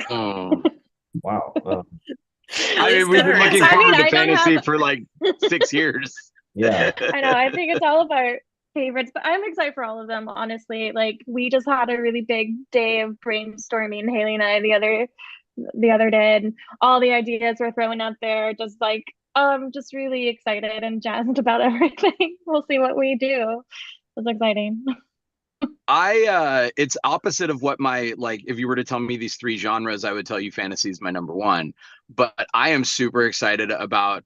Wow. I mean, we've been looking I forward mean, to I don't fantasy have- for like 6 years. Yeah. I know. I think it's all of our favorites, but I'm excited for all of them, honestly. Like we just had a really big day of brainstorming, Haley and I, the other day, and all the ideas we're throwing out there. Just like just really excited and jazzed about everything. We'll see what we do. It's exciting. It's opposite of what if you were to tell me these 3 genres, I would tell you fantasy is my number 1. But I am super excited about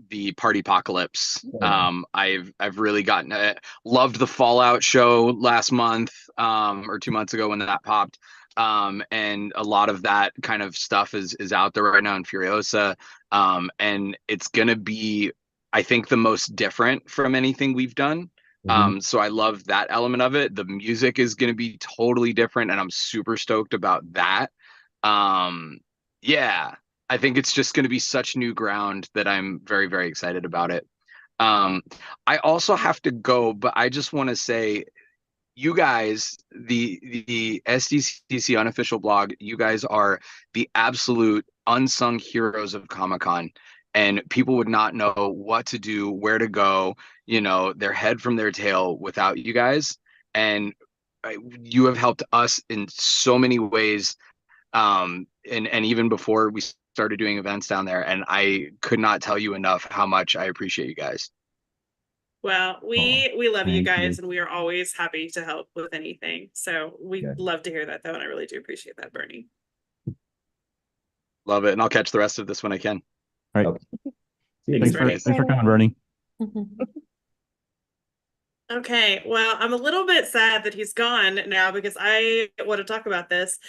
the Party Apocalypse. I've really loved the Fallout show last month or 2 months ago when that popped. And a lot of that kind of stuff is out there right now in Furiosa. And it's gonna be, I think, the most different from anything we've done. So I love that element of it. The music is going to be totally different, and I'm super stoked about that. Yeah, I think it's just going to be such new ground that I'm very, very excited about it. I also have to go, but I just want to say, you guys, the SDCC unofficial blog, you guys are the absolute unsung heroes of Comic-Con. And people would not know what to do, where to go, their head from their tail without you guys. And you have helped us in so many ways. And even before we started doing events down there, and I could not tell you enough how much I appreciate you guys. Well, we love you thank guys, you. and we are always happy to help with anything. So we Okay. love to hear that, though, and I really do appreciate that, Bernie. Love it. And I'll catch the rest of this when I can. All right. Okay. See you Thanks, guys. Thanks for coming, Bernie. Okay, well, I'm a little bit sad that he's gone now because I want to talk about this.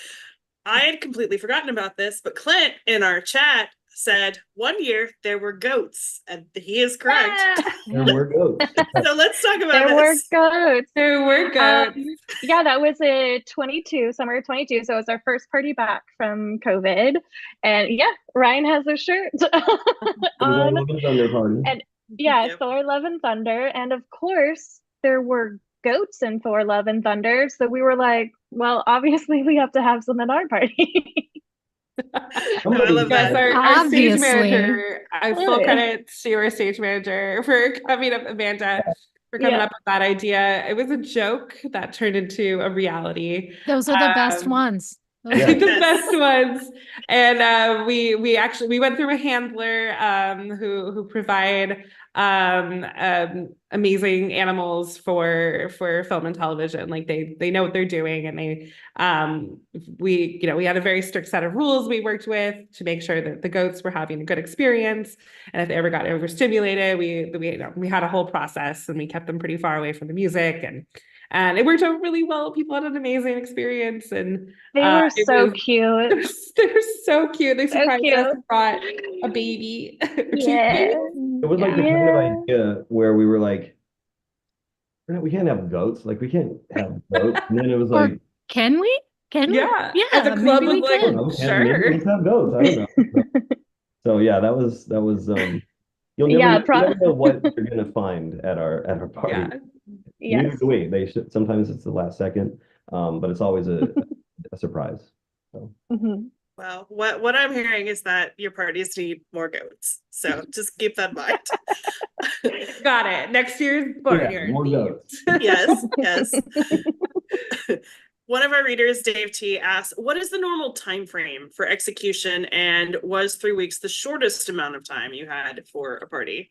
I had completely forgotten about this, but Clint in our chat said 1 year there were goats, and he is correct. There were goats. So let's talk about There were this. goats. There were goats. Yeah, that was summer of 22. So it was our first party back from COVID. And yeah, Ryan has a shirt It was our on. Love and Thunder party. And yeah, Yep. Thor, Love, and Thunder. And of course, there were goats in Thor, Love, and Thunder. So we were like, well, obviously we have to have some at our party. No, I love Guys, that. our stage Obviously. manager, full Yeah. credit to your stage manager for coming up, Amanda, for coming Yeah. up with that idea. It was a joke that turned into a reality. Those are the best Um, ones. Those Yeah. are The Yes. best ones. And we went through a handler who provide amazing animals for film and television. Like they know what they're doing, and we had a very strict set of rules we worked with to make sure that the goats were having a good experience, and if they ever got overstimulated, we had a whole process, and we kept them pretty far away from the music, and it worked out really well. People had an amazing experience, and They were it so was- cute. they were so cute. They So surprised us cute. and brought a baby. Yeah. It was like the kind of idea where we were like, we can't have goats. Like, we can't have goats. And then it was Or like, can we? Can we? Yeah. Yeah. And the club maybe was we like, I don't can. know, Sure. let's have goats. I don't know. So yeah, that was you'll never, Yeah, you never know what you're gonna find at our party. Yeah. Neither Yes. do we. Sometimes it's the last second, but it's always a surprise. So Mhm. Well, what I'm hearing is that your parties need more goats. So just keep that in mind. Got it. Next year's barnyard. more themed. goats. Yes, yes. One of our readers, Dave T, asked, what is the normal time frame for execution, and was 3 weeks the shortest amount of time you had for a party?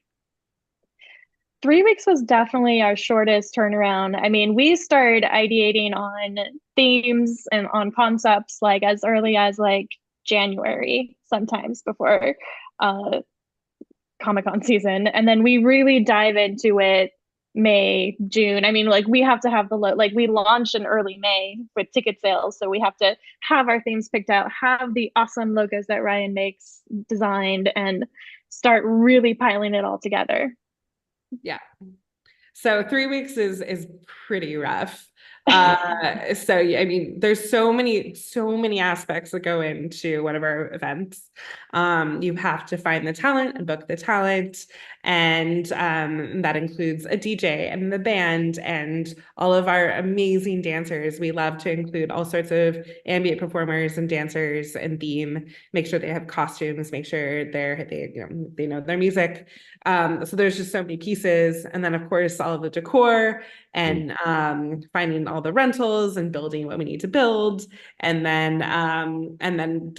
3 weeks was definitely our shortest turnaround. I mean, we started ideating on themes and on concepts like as early as like January, sometimes before Comic-Con season. And then we really dive into it May, June. I mean, like we have to have like we launched in early May with ticket sales. So we have to have our themes picked out, have the awesome logos that Ryan makes designed, and start really piling it all together. Yeah. So 3 weeks is pretty rough. So yeah, I mean, there's so many aspects that go into one of our events. You have to find the talent and book the talent, and that includes a DJ and the band and all of our amazing dancers. We love to include all sorts of ambient performers and dancers and theme. Make sure they have costumes. Make sure they know their music. So there's just so many pieces, and then of course all of the decor and finding all the rentals and building what we need to build, and then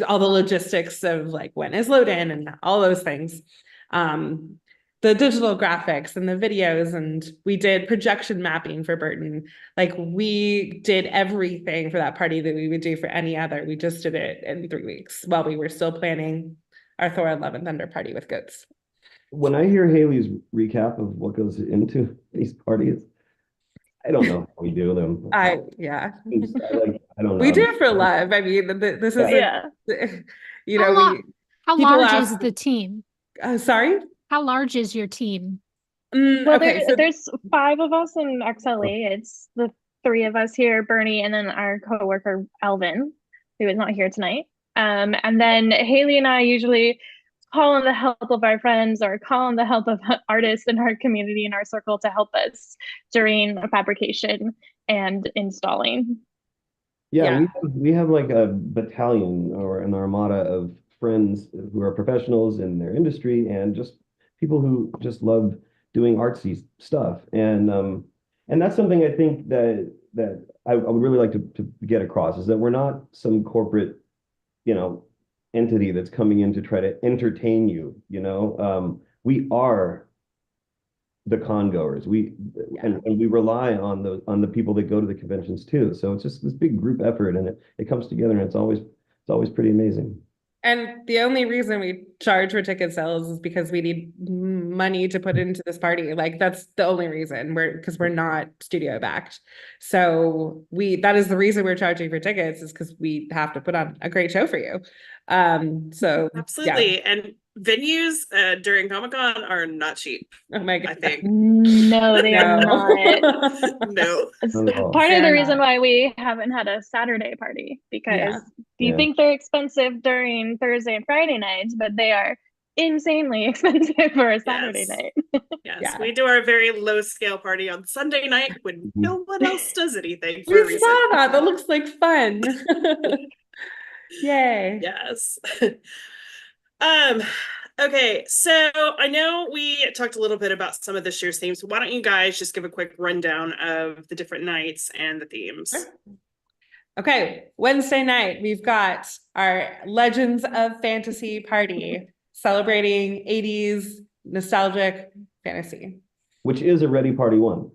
all the logistics of like when is load in and all those things. The digital graphics and the videos, and we did projection mapping for Burton. Like we did everything for that party that we would do for any other. We just did it in 3 weeks while we were still planning our Thor and Love and Thunder party with Goats. When I hear Haley's recap of what goes into these parties, I don't know how we do them. I don't know. We do it for love. I mean, this is how large is the team? Sorry? How large is your team? Well, there's 5 of us in XLE. It's the 3 of us here, Bernie, and then our coworker Alvin, who is not here tonight. And then Haley and I usually call on the help of our friends or call on the help of artists in our community, in our circle, to help us during fabrication and installing. Yeah. We have like a battalion or an armada of friends who are professionals in their industry and just people who just love doing artsy stuff. And that's something I think that I would really like to get across, is that we're not some corporate, entity that's coming in to try to entertain you. We are the con goers. And we rely on the people that go to the conventions too. So it's just this big group effort, and it comes together, and it's always pretty amazing. And the only reason we charge for ticket sales is because we need money to put into this party. Like that's the only reason, because we're not studio backed. So that is the reason we're charging for tickets, is because we have to put on a great show for you. So absolutely. Yeah. And venues during Comic-Con are not cheap. Oh my God. I think. No, they are not. No. It's part of the reason why we haven't had a Saturday party, because you think they're expensive during Thursday and Friday nights, but they are insanely expensive for a Saturday night. Yes, we do our very low scale party on Sunday night when no one else does anything for a reason. Saw that. That looks like fun. Yay. Yes. Okay, so I know we talked a little bit about some of this year's themes. So why don't you guys just give a quick rundown of the different nights and the themes? Sure. Okay, Wednesday night, we've got our Legends of Fantasy party, celebrating 80s nostalgic fantasy. Which is a Ready Party 1.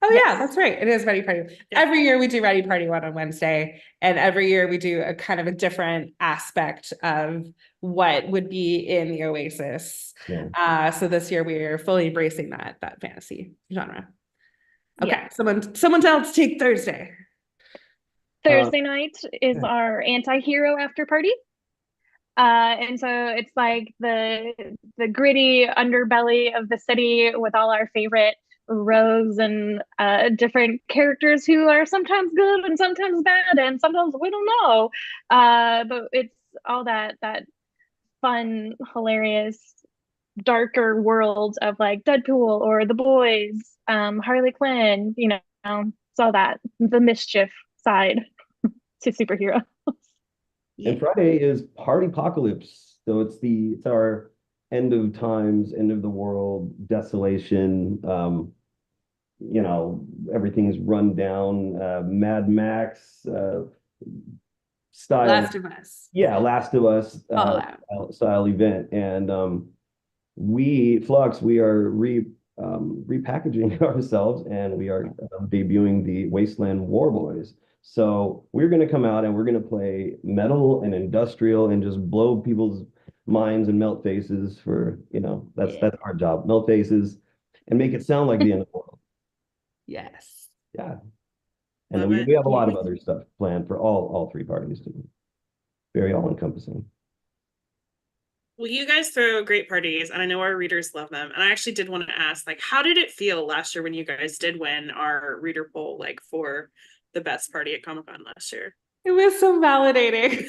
Oh yeah, that's right. It is Ready Party. Yeah. Every year we do Ready Party 1 on Wednesday, and every year we do a kind of a different aspect of what would be in the Oasis. Yeah. So this year we are fully embracing that fantasy genre. Okay, yeah. Someone else take Thursday. Thursday night is our anti-hero after party. And so it's like the gritty underbelly of the city with all our favorite rogues and different characters who are sometimes good and sometimes bad and sometimes we don't know. But it's all that fun, hilarious, darker world of like Deadpool or The Boys, Harley Quinn, it's all that, the mischief side to superhero. And Friday is Party Apocalypse. So it's our end of times, end of the world, desolation. you know, everything's run down, Mad Max style. Last of Us. Yeah, Last of Us All out. style event. And Flux, we are repackaging ourselves, and we are debuting the Wasteland Warboys. So we're going to come out and we're going to play metal and industrial and just blow people's minds and melt faces for, you know, that's our job. Melt faces and make it sound like the end of the world. Yes. Yeah. And then we have a lot of other stuff planned for all three parties too. Very all encompassing. Well, you guys throw great parties, and I know our readers love them. And I actually did want to ask, like, how did it feel last year when you guys did win our reader poll, like, for the best party at Comic-Con last year? It was so validating.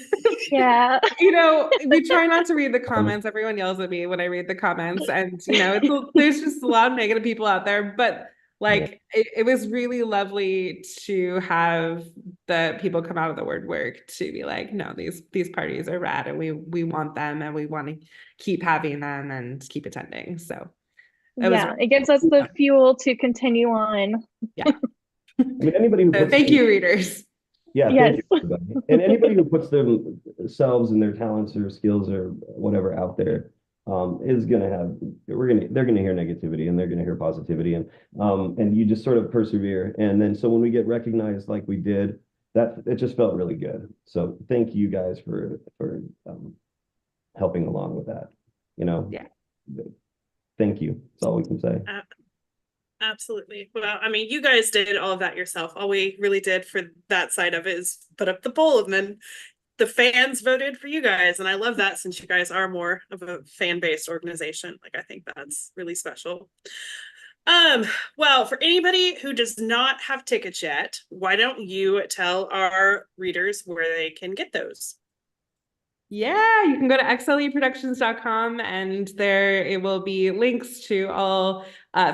Yeah. You know, we try not to read the comments. Everyone yells at me when I read the comments, and you know, there's just a lot of negative people out there. But like, it was really lovely to have the people come out of the word work to be like, no, these parties are rad, and we want them, and we want to keep having them and keep attending. So it gives us the fuel to continue on. Yeah. I mean, anybody who so thank you, readers. Yeah, yes. Thank you, everybody. And anybody who puts themselves and their talents or skills or whatever out there is gonna have they're gonna hear negativity and they're gonna hear positivity, and you just sort of persevere. And then so when we get recognized like we did, that it just felt really good. So thank you guys for helping along with that. You know, thank you. That's all we can say. Absolutely. Well, I mean, you guys did all of that yourself. All we really did for that side of it is put up the poll, and then the fans voted for you guys. And I love that, since you guys are more of a fan-based organization. Like, I think that's really special. Well, for anybody who does not have tickets yet, why don't you tell our readers where they can get those? Yeah, you can go to xleproductions.com, and there it will be links to all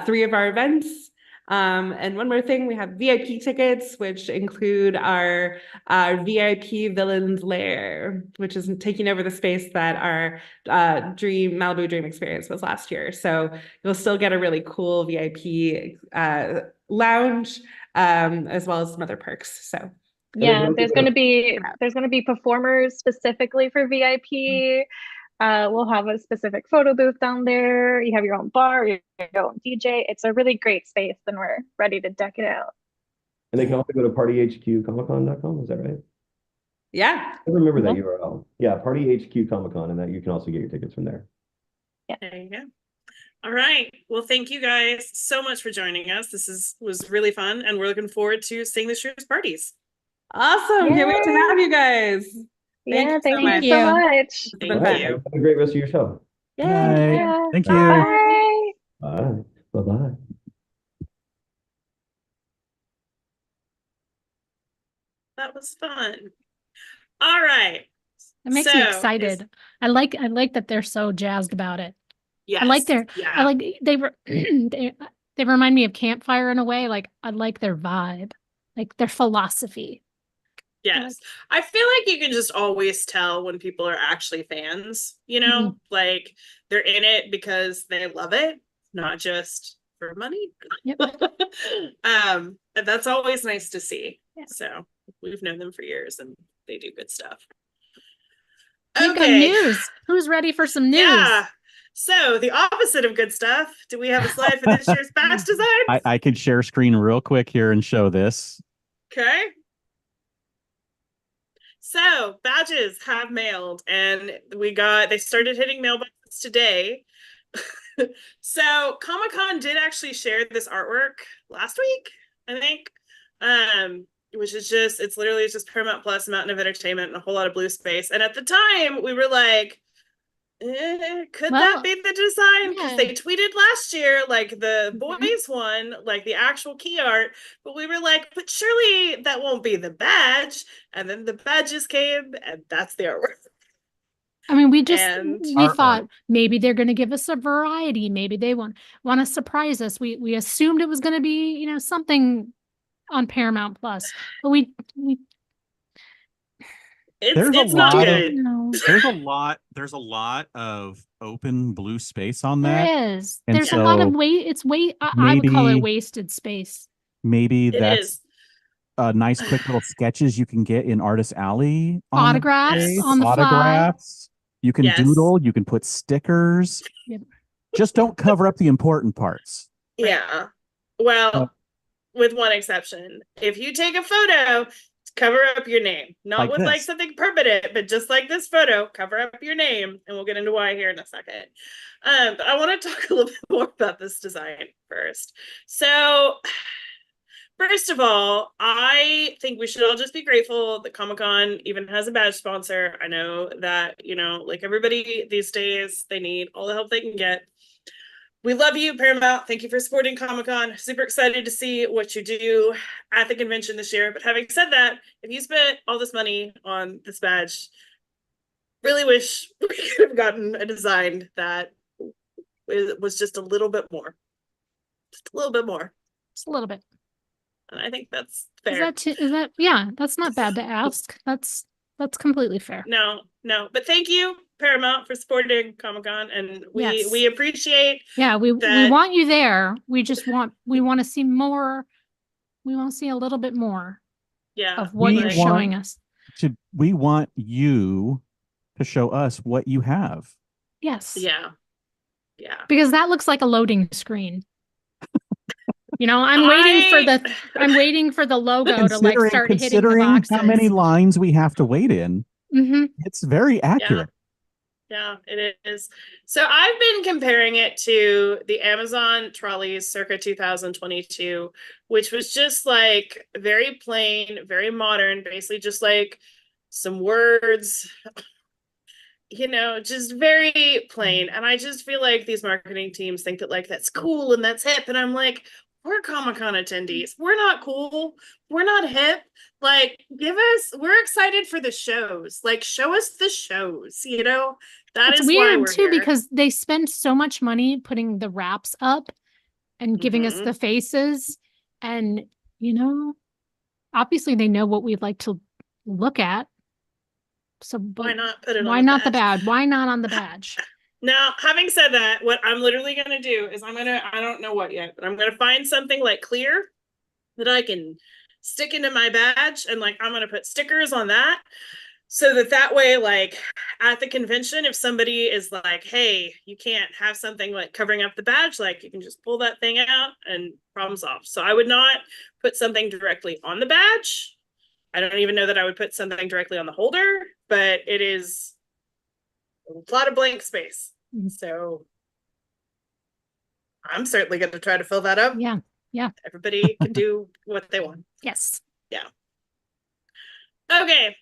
three of our events. And one more thing, we have VIP tickets, which include our VIP Villain's Lair, which is taking over the space that our Malibu Dream experience was last year. So you'll still get a really cool VIP lounge, as well as some other perks. So yeah, there's going to be performers specifically for VIP. We'll have a specific photo booth down there. You have your own bar, your own DJ. It's a really great space, and we're ready to deck it out. And they can also go to partyhqcomiccon.com. Is that right? Yeah. I remember that URL. Yeah, Party HQ Comic Con, and that you can also get your tickets from there. Yeah. There you go. All right. Well, thank you guys so much for joining us. This was really fun, and we're looking forward to seeing this year's parties. Awesome. Can't wait to have you guys. Thank you so much. Thank you. Have a great rest of your show. Yeah. Thank you. Bye. Bye. Bye-bye. That was fun. All right. It makes me excited. I like that they're so jazzed about it. Yes. I like they remind me of Campfire in a way. Like, I like their vibe, like their philosophy. Yes. I feel like you can just always tell when people are actually fans, you know, like they're in it because they love it, not just for money. Yep. And that's always nice to see. Yeah. So we've known them for years, and they do good stuff. We've got news. Who's ready for some news? Yeah. So the opposite of good stuff. Do we have a slide for this year's badge design? I could share screen real quick here and show this. Okay. So badges have mailed, and they started hitting mailboxes today. So Comic-Con did actually share this artwork last week, I think. Which is it's literally just Paramount Plus, Mountain of Entertainment, and a whole lot of blue space. And at the time we were like, could that be the design? Because they tweeted last year, like the boys one, like the actual key art, but we were like, but surely that won't be the badge. And then the badges came, and that's the artwork. I mean, we thought maybe they're going to give us a variety. Maybe they want to surprise us. We assumed it was going to be, you know, something on Paramount Plus, but we It's not good. No, there's a lot of open blue space on that. there is. And There's a lot of so I would call it maybe wasted space. maybe It that's is. nice quick little sketches you can get in Artist Alley on that Autographs space, on the fly. autographs. You can Yes. doodle, you can put stickers. Yep. Just don't cover up the important parts. Yeah. Well, with one exception. If you take a photo, cover up your name. Not Like with like this. something permanent, but just like this photo, cover up your name. And we'll get into why here in a second. But I want to talk a little bit more about this design first. So first of all, I think we should all just be grateful that Comic-Con even has a badge sponsor. I know that, like everybody these days, they need all the help they can get. We love you, Paramount. Thank you for supporting Comic-Con. Super excited to see what you do at the convention this year. But having said that, if you spent all this money on this badge, really wish we could have gotten a design that was just a little bit more. Just a little bit more. Just a little bit. And I think that's fair. Yeah, that's not bad to ask. That's completely fair. No. But thank you, Paramount, for supporting Comic-Con, and Yes. we appreciate. Yeah, we that. want you there. We want to see more. We want to see a little bit more Yeah. of what you're like- showing us. We want you to show us what you have. Yes. Yeah. Because that looks like a loading screen. I'm waiting for the logo to like start hitting the Considering boxes. how many lines we have to wait in, Mm-hmm. it's very accurate. Yeah, it is. So I've been comparing it to the Amazon trolleys circa 2022, which was just like very plain, very modern, basically just like some words, just very plain. And I just feel like these marketing teams think that like that's cool and that's hip. And I'm like, we're Comic-Con attendees. We're not cool. We're not hip. Like, we're excited for the shows. Like, show us the shows, That It's is why weird we're too here. because they spend so much money putting the wraps up and giving us the faces, and obviously they know what we'd like to look at. So why not put it why on not the badge? Why not on the badge? Now, having said that, what I'm literally going to do is I don't know what yet, but I'm going to find something like clear that I can stick into my badge, and like I'm going to put stickers on that so that way, like at the convention, if somebody is like, hey, you can't have something like covering up the badge, like you can just pull that thing out and problem solved. So I would not put something directly on the badge. I don't even know that I would put something directly on the holder, but it is a lot of blank space. So I'm certainly going to try to fill that up. Yeah. Everybody can do what they want. Yes. Yeah. Okay.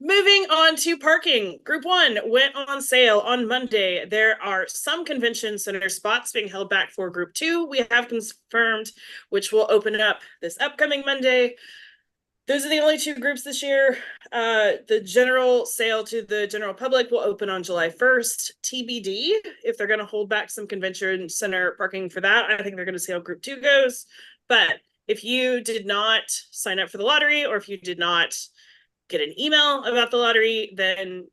Moving on to parking. Group 1 went on sale on Monday. There are some convention center spots being held back for Group 2. We have confirmed, which will open up this upcoming Monday. Those are the only 2 groups this year. The general sale to the general public will open on July 1st. TBD, if they're going to hold back some convention center parking for that. I think they're going to see how Group 2 goes. But if you did not sign up for the lottery, or if you did not get an email about the lottery, then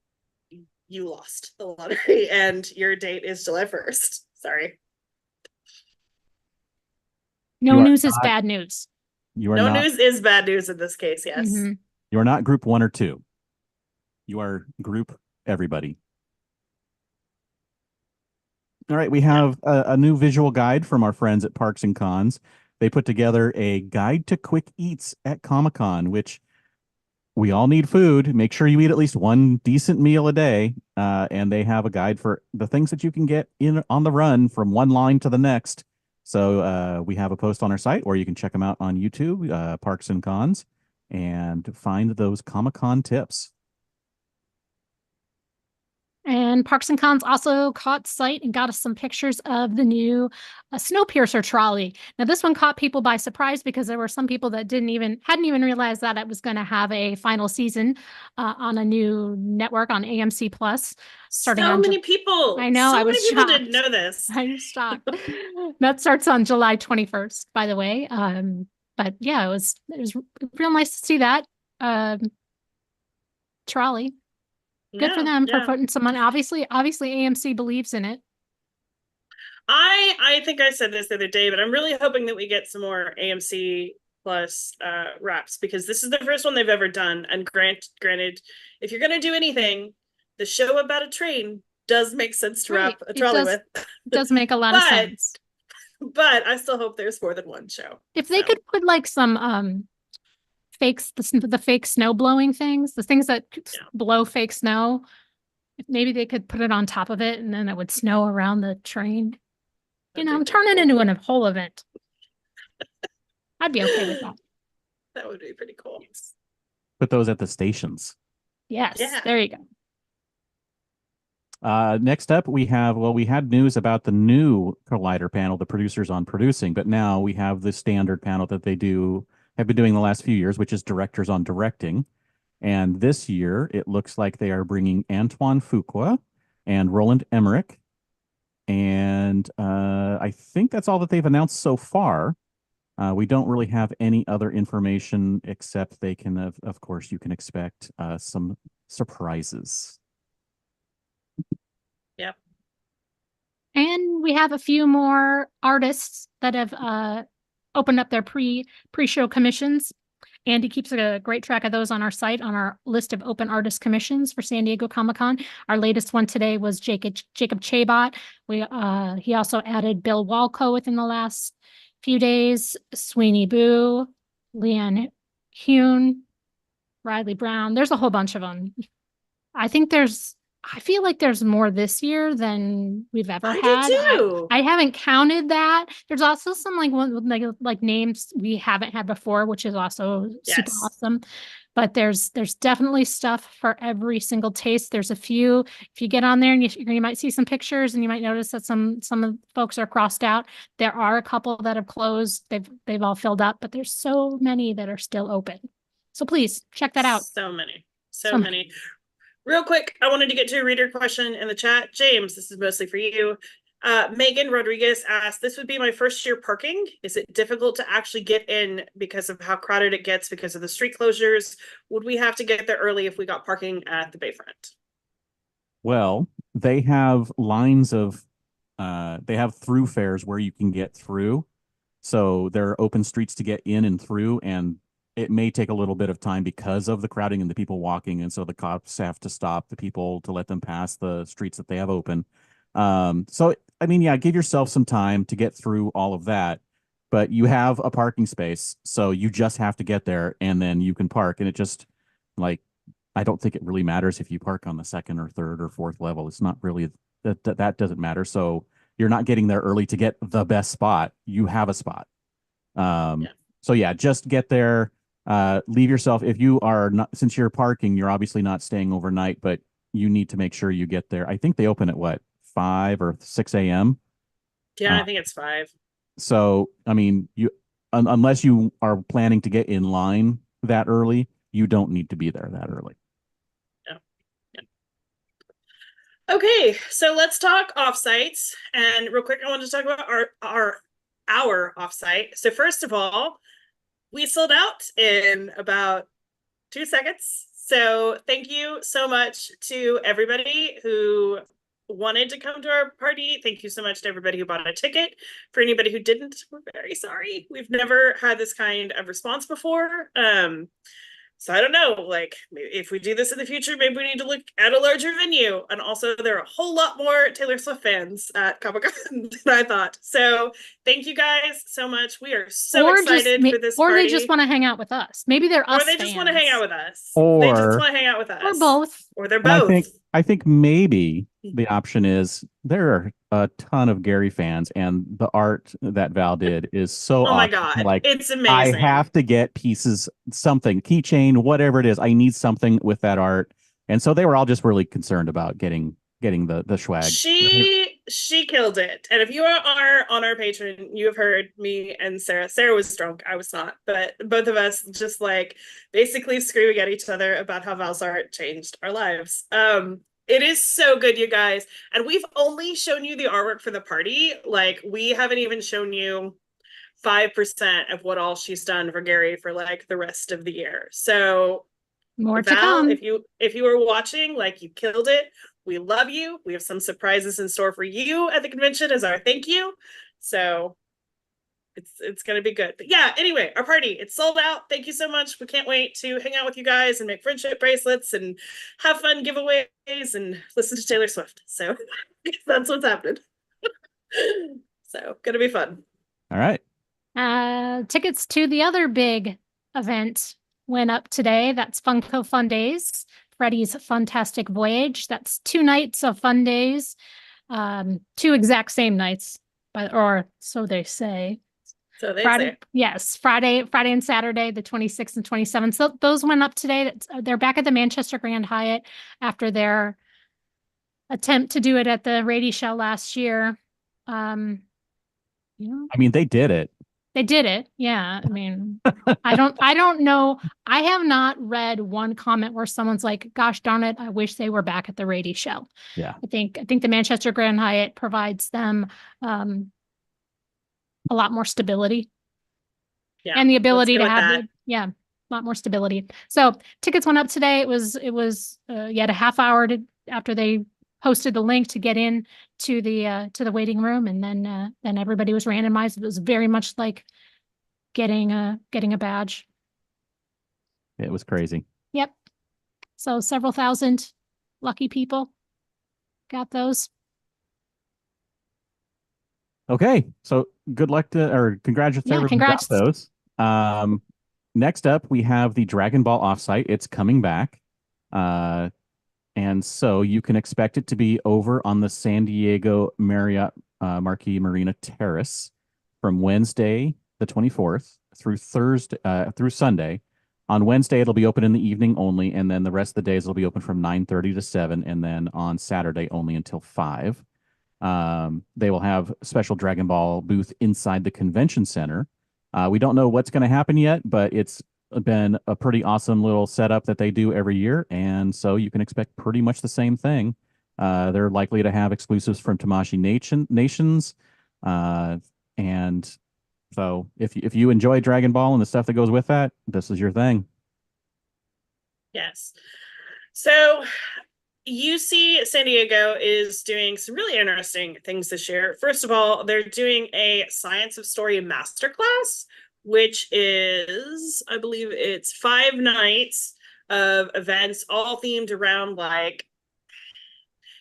you lost the lottery and your date is July 1st. Sorry. No news is bad news. News is bad news in this case, yes. Mm-hmm. You are not group 1 or 2. You are group everybody. All right, we have a new visual guide from our friends at Parks and Cons. They put together a guide to quick eats at Comic-Con, which we all need food. Make sure you eat at least one decent meal a day. And they have a guide for the things that you can get in on the run from one line to the next. So we have a post on our site, or you can check them out on YouTube, Parks and Cons, and find those Comic-Con tips. And Parks and Cons also caught sight and got us some pictures of the new Snowpiercer trolley. Now, this one caught people by surprise because there were some people that hadn't even realized that it was going to have a final season on a new network on AMC Plus. So many people. I know. I was many people shocked. didn't know this. I was shocked. That starts on July 21st, by the way. But yeah, it was real nice to see that. trolley. Good for Yeah, them for yeah. putting some money. Obviously AMC believes in it. I think I said this the other day, but I'm really hoping that we get some more AMC plus wraps, because this is the first one they've ever done. And granted, if you're gonna do anything, the show about a train does make sense to wrap a trolley with. Does make a lot of sense. But I still hope there's more than one show. If they could put like some fakes, the fake snow blowing things, the things that blow fake snow, maybe they could put it on top of it and then it would snow around the train. Turn it into a whole event. I'd be okay with that. That would be pretty cool. Put those at the stations. Yes, there you go. Next up, we had news about the new Collider panel, the producers on producing, but now we have the standard panel that they have been doing the last few years, which is directors on directing. And this year, it looks like they are bringing Antoine Fuqua and Roland Emmerich. And I think that's all that they've announced so far. We don't really have any other information except they can, of course, you can expect some surprises. Yep. And we have a few more artists that have opened up their pre-show commissions. Andy keeps a great track of those on our site, on our list of open artist commissions for San Diego Comic-Con. Our latest one today was Jacob Chabot. He also added Bill Walco within the last few days, Sweeney Boo, Leanne Hune, Riley Brown. There's a whole bunch of them. I feel like there's more this year than we've ever had. I haven't counted that. There's also some like names we haven't had before, which is also super awesome. But there's definitely stuff for every single taste. There's a few. If you get on there and you might see some pictures and you might notice that some of the folks are crossed out. There are a couple that have closed. They've all filled up, but there's so many that are still open. So please check that out. So many. Real quick, I wanted to get to a reader question in the chat. James, this is mostly for you. Megan Rodriguez asked, this would be my first year parking. Is it difficult to actually get in because of how crowded it gets because of the street closures? Would we have to get there early if we got parking at the Bayfront? Well, they have lines of, they have through fares where you can get through. So there are open streets to get in and through, and it may take a little bit of time because of the crowding and the people walking. And so the cops have to stop the people to let them pass the streets that they have open. So, I mean, yeah, give yourself some time to get through all of that, but you have a parking space. So you just have to get there and then you can park. And it just I don't think it really matters if you park on the second or third or fourth level. It's not really that doesn't matter. So you're not getting there early to get the best spot. You have a spot. So yeah, just get there. Leave yourself, if you are not, since you're parking, you're obviously not staying overnight, but you need to make sure you get there. I think they open at what, 5 or 6 a.m. Yeah, I think it's 5. So, I mean, unless you are planning to get in line that early, you don't need to be there that early. Okay, so let's talk offsites. And real quick, I want to talk about our offsite. So first of all, we sold out in about 2 seconds. So thank you so much to everybody who wanted to come to our party. Thank you so much to everybody who bought a ticket. For anybody who didn't, we're very sorry. We've never had this kind of response before. So I don't know, like, if we do this in the future, maybe we need to look at a larger venue. And also, there are a whole lot more Taylor Swift fans at Comic-Con than I thought. So thank you guys so much. We are so excited for this party. Or they just want to hang out with us. Maybe they're us. Or they just want to hang out with us. Or they just want to hang out with us. Or both. Or they're both. I think maybe the option is there are a ton of Gary fans, and the art that Val did is so awesome. My God. Like, it's amazing. I have to get pieces, something, keychain, whatever it is. I need something with that art. And so they were all just really concerned about getting the swag. She killed it. And if you are on our Patreon, you have heard me and Sarah. Sarah was drunk. I was not. But both of us just basically screaming at each other about how Val's art changed our lives. It is so good, you guys. And we've only shown you the artwork for the party. We haven't even shown you 5% of what all she's done for Gary for the rest of the year. So More to Val, come. if you were watching, like, you killed it. We love you. We have some surprises in store for you at the convention as our thank you. So it's gonna be good. But yeah, anyway, our party, it's sold out. Thank you so much. We can't wait to hang out with you guys and make friendship bracelets and have fun giveaways and listen to Taylor Swift. So that's what's happening. So gonna be fun. All right. Tickets to the other big event went up today. That's Funko Fun Days, Freddy's Funtastic Voyage. That's 2 nights of fun days, 2 exact same nights, or so they say. So they Friday, say. yes, Friday and Saturday, the 26th and 27th. So those went up today. They're back at the Manchester Grand Hyatt after their attempt to do it at the Rady Show last year. I mean, they did it. They did it. Yeah. I mean, I don't know. I have not read one comment where someone's like, gosh darn it, I wish they were back at the Rady Show. Yeah. I think the Manchester Grand Hyatt provides them a lot more stability. Yeah. And the ability to with have that. a lot more stability. So tickets went up today. It was you had a half hour after they posted the link to get in to the waiting room, and then everybody was randomized. It was very much like getting a badge. It was crazy. Yep. So several thousand lucky people got those. Okay, so good luck or congrats to everyone who got Congrats. those. Next up, we have the Dragon Ball Offsite. It's coming back. And so you can expect it to be over on the San Diego Marriott Marquis Marina Terrace from Wednesday, the 24th, through Sunday. On Wednesday, it'll be open in the evening only, and then the rest of the days will be open from 9:30 to 7, and then on Saturday only until 5. They will have a special Dragon Ball booth inside the convention center. We don't know what's going to happen yet, but it's been a pretty awesome little setup that they do every year, and so you can expect pretty much the same thing. They're likely to have exclusives from Tamashii Nations, and so if you enjoy Dragon Ball and the stuff that goes with that, this is your thing. Yes. So UC San Diego is doing some really interesting things this year. First of all, they're doing a Science of Story masterclass, which is, I believe it's 5 nights of events, all themed around like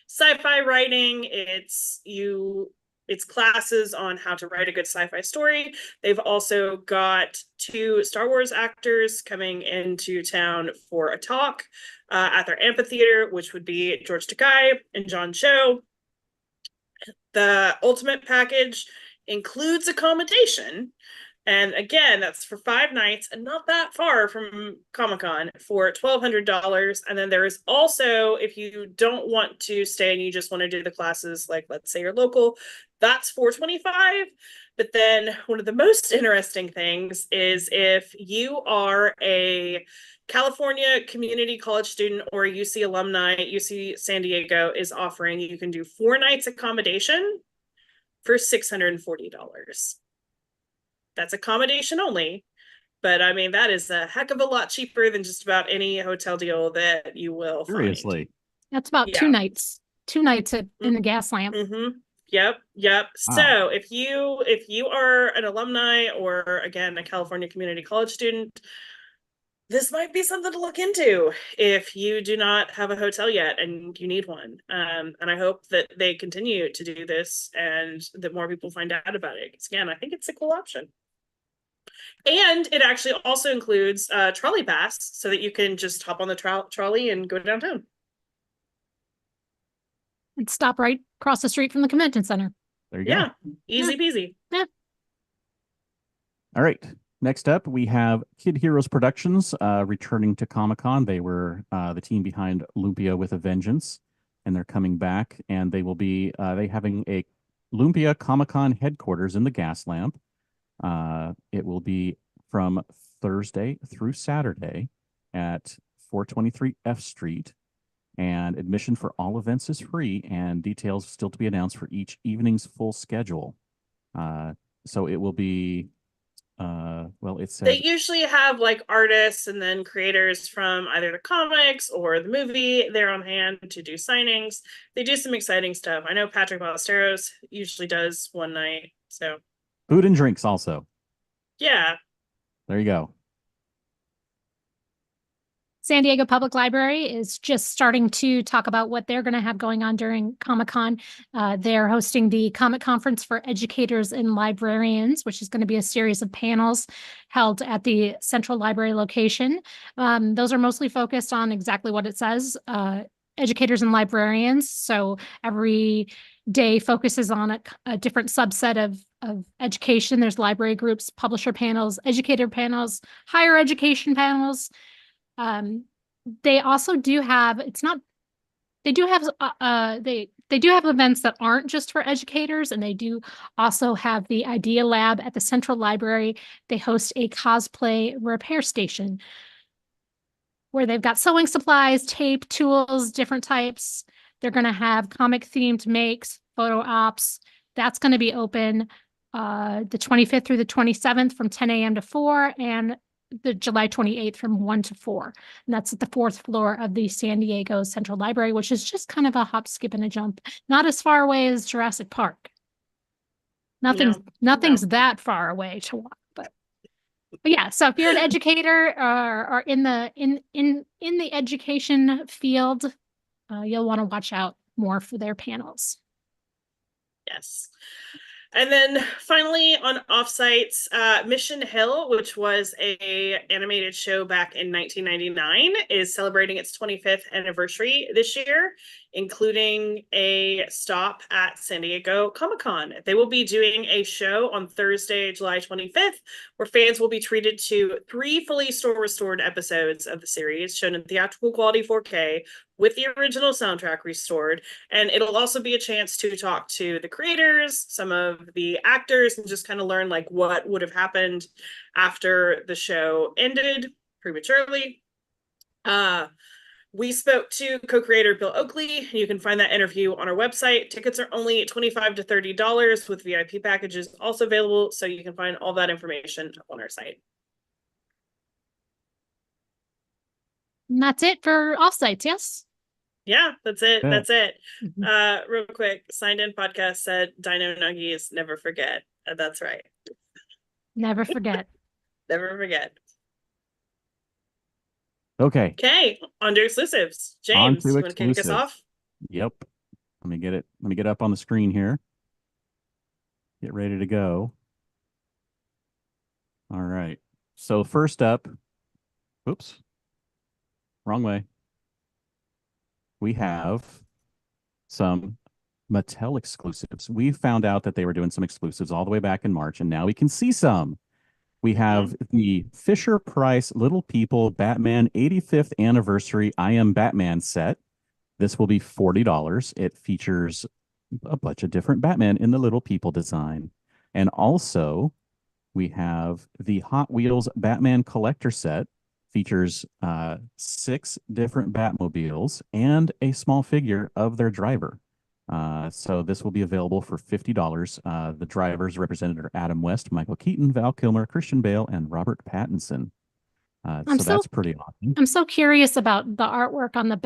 sci-fi writing. It's classes on how to write a good sci-fi story. They've also got 2 Star Wars actors coming into town for a talk at their amphitheater, which would be George Takei and John Cho. The ultimate package includes accommodation. And again, that's for 5 nights and not that far from Comic-Con for $1,200. And then there is also, if you don't want to stay and you just want to do the classes, like let's say you're local, that's $425. But then one of the most interesting things is if you are a California community college student or a UC alumni, UC San Diego is offering, you can do 4 nights accommodation for $640. That's accommodation only, but I mean, that is a heck of a lot cheaper than just about any hotel deal that you will Seriously. find. That's about 2 nights. 2 nights in the gas lamp. Mm-hmm. Yep. Wow. So if you are an alumni or again a California community college student, this might be something to look into if you do not have a hotel yet and you need one. And I hope that they continue to do this and that more people find out about it. Because again, I think it's a cool option. And it actually also includes trolley pass so that you can just hop on the trolley and go downtown. And stop right across the street from the convention center. There you go. Yeah, easy peasy. Yeah. All right. Next up, we have Kid Heroes Productions returning to Comic-Con. They were the team behind Lumpia with a Vengeance, and they're coming back. And they will be having a Lumpia Comic-Con headquarters in the Gas Lamp. It will be from Thursday through Saturday at 423 F Street. And admission for all events is free, and details still to be announced for each evening's full schedule. So it will be Well, it They said usually have like artists and then creators from either the comics or the movie there on hand to do signings. They do some exciting stuff. I know Patrick Ballesteros usually does one night. So food and drinks also. yeah. There you go. San Diego Public Library is just starting to talk about what they're going to have going on during Comic-Con. They're hosting the Comic Conference for Educators and Librarians, which is going to be a series of panels held at the Central Library location. Those are mostly focused on exactly what it says, educators and librarians. So every day focuses on a different subset of education. There's library groups, publisher panels, educator panels, higher education panels. They also do have, they do have events that aren't just for educators, and they do also have the Idea Lab at the Central Library. They host a cosplay repair station where they've got sewing supplies, tape, tools, different types. They're going to have comic themed makes, photo ops. That's going to be open the 25th through the 27th from 10 a.m. to 4, and the July 28th from 1 to 4. And that's at the 4th floor of the San Diego Central Library, which is just kind of a hop, skip, and a jump. Not as far away as Jurassic Park. Nothing's that far away to walk, but yeah. So if you're an educator or in the education field, you'll want to watch out more for their panels. Yes. And then finally on Offsite's Mission Hill, which was a animated show back in 1999, is celebrating its 25th anniversary this year, including a stop at San Diego Comic-Con. They will be doing a show on Thursday, July 25th, where fans will be treated to 3 fully restored episodes of the series, shown in theatrical quality 4K, with the original soundtrack restored. And it'll also be a chance to talk to the creators, some of the actors, and just kind of learn like what would have happened after the show ended prematurely. We spoke to co-creator Bill Oakley. You can find that interview on our website. Tickets are only $25 to $30 with VIP packages also available. So you can find all that information on our site. And that's it for Offsites, yes? Yeah, that's it. Yeah. That's it. Real quick, Signed In Podcast said Dino Nuggies, never forget. That's right. Never forget. Never forget. Okay. Okay, on to exclusives. James, you want to kick us exclusives. off? Yep. Let me get it. Let me get up on the screen here. Get ready to go. All right. So first up, oops, wrong way. We have some Mattel exclusives. We found out that they were doing some exclusives all the way back in March, and now we can see some. We have the Fisher-Price Little People Batman 85th Anniversary I Am Batman set. This will be $40. It features a bunch of different Batman in the Little People design. And also, we have the Hot Wheels Batman Collector set. Features 6 different Batmobiles and a small figure of their driver. So this will be available for $50. The drivers represented are Adam West, Michael Keaton, Val Kilmer, Christian Bale, and Robert Pattinson. So that's pretty awesome. I'm so curious about the artwork on the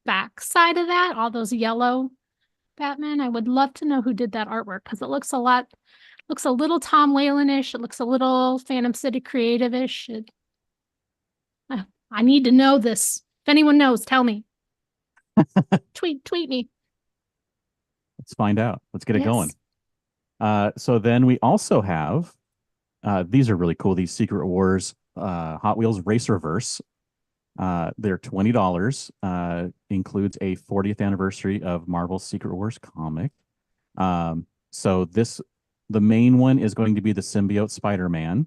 back side of that, all those yellow Batman. I would love to know who did that artwork, because it looks a little Tom Whalen-ish. It looks a little Phantom City creative-ish. I need to know this. If anyone knows, tell me. Tweet me. Let's find out. Let's get it going. So then we also have, these are really cool. These Secret Wars Hot Wheels Racerverse. They're $20. Includes a 40th anniversary of Marvel's Secret Wars comic. So the main one is going to be the symbiote Spider-Man.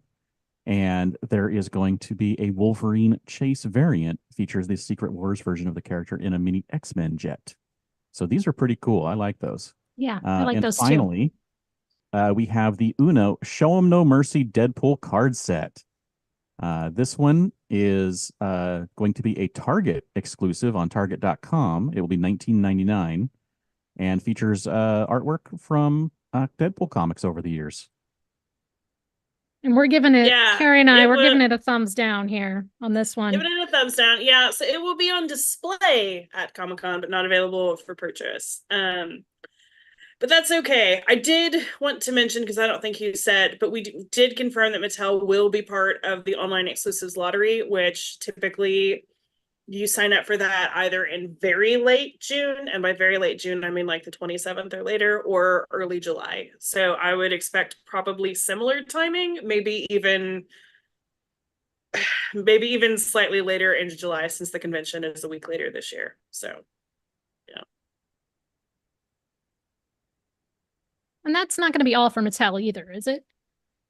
And there is going to be a Wolverine Chase variant, features the Secret Wars version of the character in a mini X-Men jet. So these are pretty cool. I like those. Yeah, I like those finally, we have the Uno Show 'em No Mercy Deadpool card set. This one is going to be a Target exclusive on Target.com. It will be $19.99 and features artwork from Deadpool comics over the years. And we're giving it, Yeah, Carrie and I, it we're wa- giving it a thumbs down here on this one. Giving it a thumbs down. Yeah, so it will be on display at Comic-Con, but not available for purchase. But that's okay. I did want to mention, because I don't think you said, but we did confirm that Mattel will be part of the online exclusives lottery, which typically you sign up for that either in very late June, and by very late June, I mean like the 27th or later, or early July. So I would expect probably similar timing, maybe even slightly later in July, since the convention is a week later this year. So yeah. And that's not going to be all for Mattel either, is it?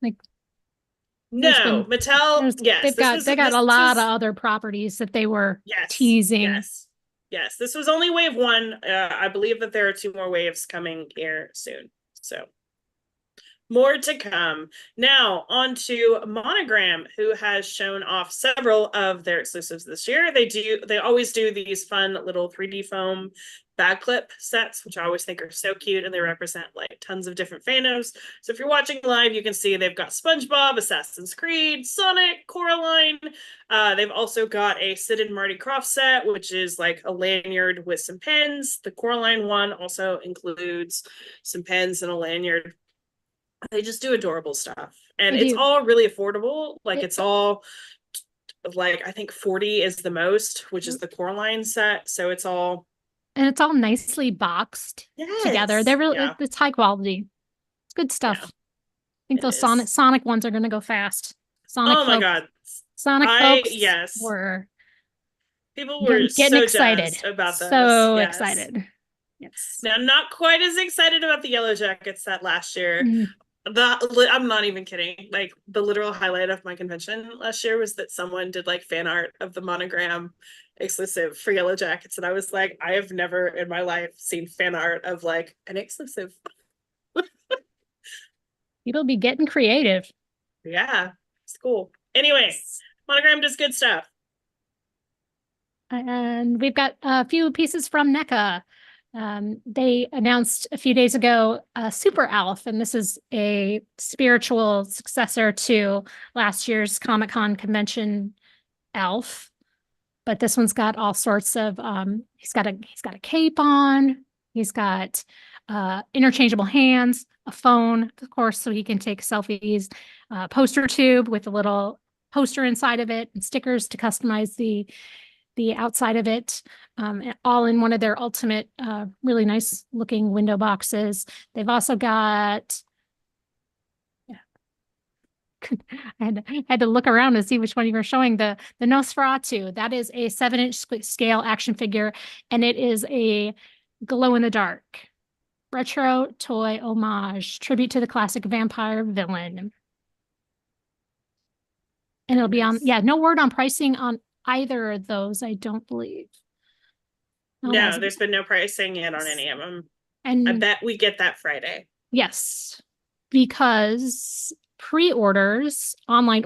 Like, No, Mattel, yes. They got a lot of other properties that they were teasing. Yes. This was only wave one. I believe that there are 2 more waves coming here soon. So more to come. Now on to Monogram, who has shown off several of their exclusives this year. They always do these fun little 3D foam bag clip sets, which I always think are so cute, and they represent like tons of different fandoms. So if you're watching live, you can see they've got SpongeBob, Assassin's Creed, Sonic, Coraline. They've also got a Sid and Marty Krofft set, which is like a lanyard with some pins. The Coraline one also includes some pins and a lanyard. They just do adorable stuff, and it's all really affordable. Like it's all like, I think 40 is the most, which is the Coraline set. So it's all nicely boxed together. They're really, it's high quality. It's good stuff. I think those Sonic ones are going to go fast. Oh my God. Sonic folks were getting excited about those. So excited. Yes. Now, not quite as excited about the Yellow Jackets set last year. I'm not even kidding. Like, the literal highlight of my convention last year was that someone did like fan art of the Monogram exclusive for Yellow Jackets, and I was like, I have never in my life seen fan art of like an exclusive. People be getting creative. Yeah, it's cool. Anyway, Monogram does good stuff. And we've got a few pieces from NECA. They announced a few days ago Super Alf, and this is a spiritual successor to last year's Comic-Con convention Alf. But this one's got all sorts of he's got a cape on, he's got interchangeable hands, a phone, of course, so he can take selfies, poster tube with a little poster inside of it, and stickers to customize the outside of it, all in one of their ultimate, really nice looking window boxes. They've also got, I had to look around to see which one you were showing, the Nosferatu. That is a 7-inch scale action figure, and it is a glow in the dark retro toy homage, tribute to the classic vampire villain. And it'll be on, no word on pricing on either of those, I don't believe. No, there's been no pricing yet on any of them. And I bet we get that Friday. Yes, because online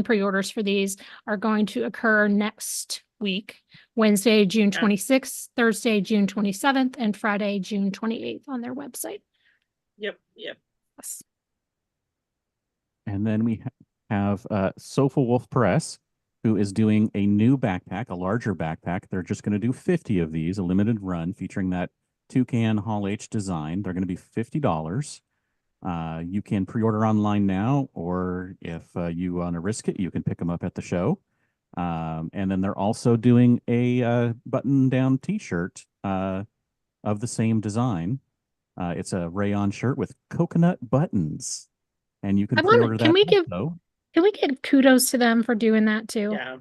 pre-orders for these are going to occur next week, Wednesday, June 26th, Thursday, June 27th, and Friday, June 28th on their website. Yep. Yes. And then we have Sofa Wolf Press, who is doing a new backpack, a larger backpack. They're just going to do 50 of these, a limited run featuring that Toucan Hall H design. They're going to be $50. You can pre-order online now, or if you want to risk it, you can pick them up at the show. And then they're also doing a button-down T-shirt of the same design. It's a rayon shirt with coconut buttons, and you can pre-order that. Can we give kudos to them for doing that too? Yeah.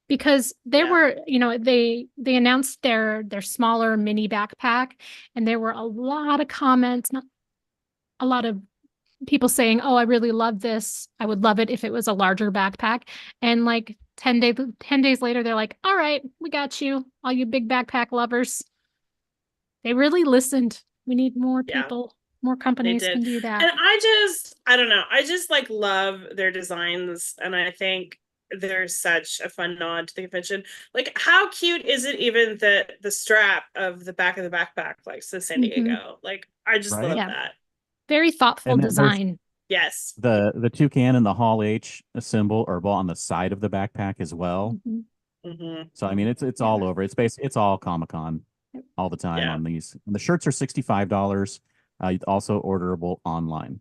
Because were, they announced their smaller mini backpack, and there were a lot of comments, a lot of people saying, "Oh, I really love this. I would love it if it was a larger backpack." And like 10 days later, they're like, "All right, we got you, all you big backpack lovers." They really listened. We need more people. More companies can do that. And I don't know. I just like love their designs, and I think they're such a fun nod to the convention. Like, how cute is it even that the strap of the back of the backpack like says San Diego? Like, I just love that. Very thoughtful design. Yes. The Toucan and the Hall H symbol are on the side of the backpack as well. So I mean, it's all over. It's all Comic-Con all the time Yeah. on these. And the shirts are $65. Also orderable online.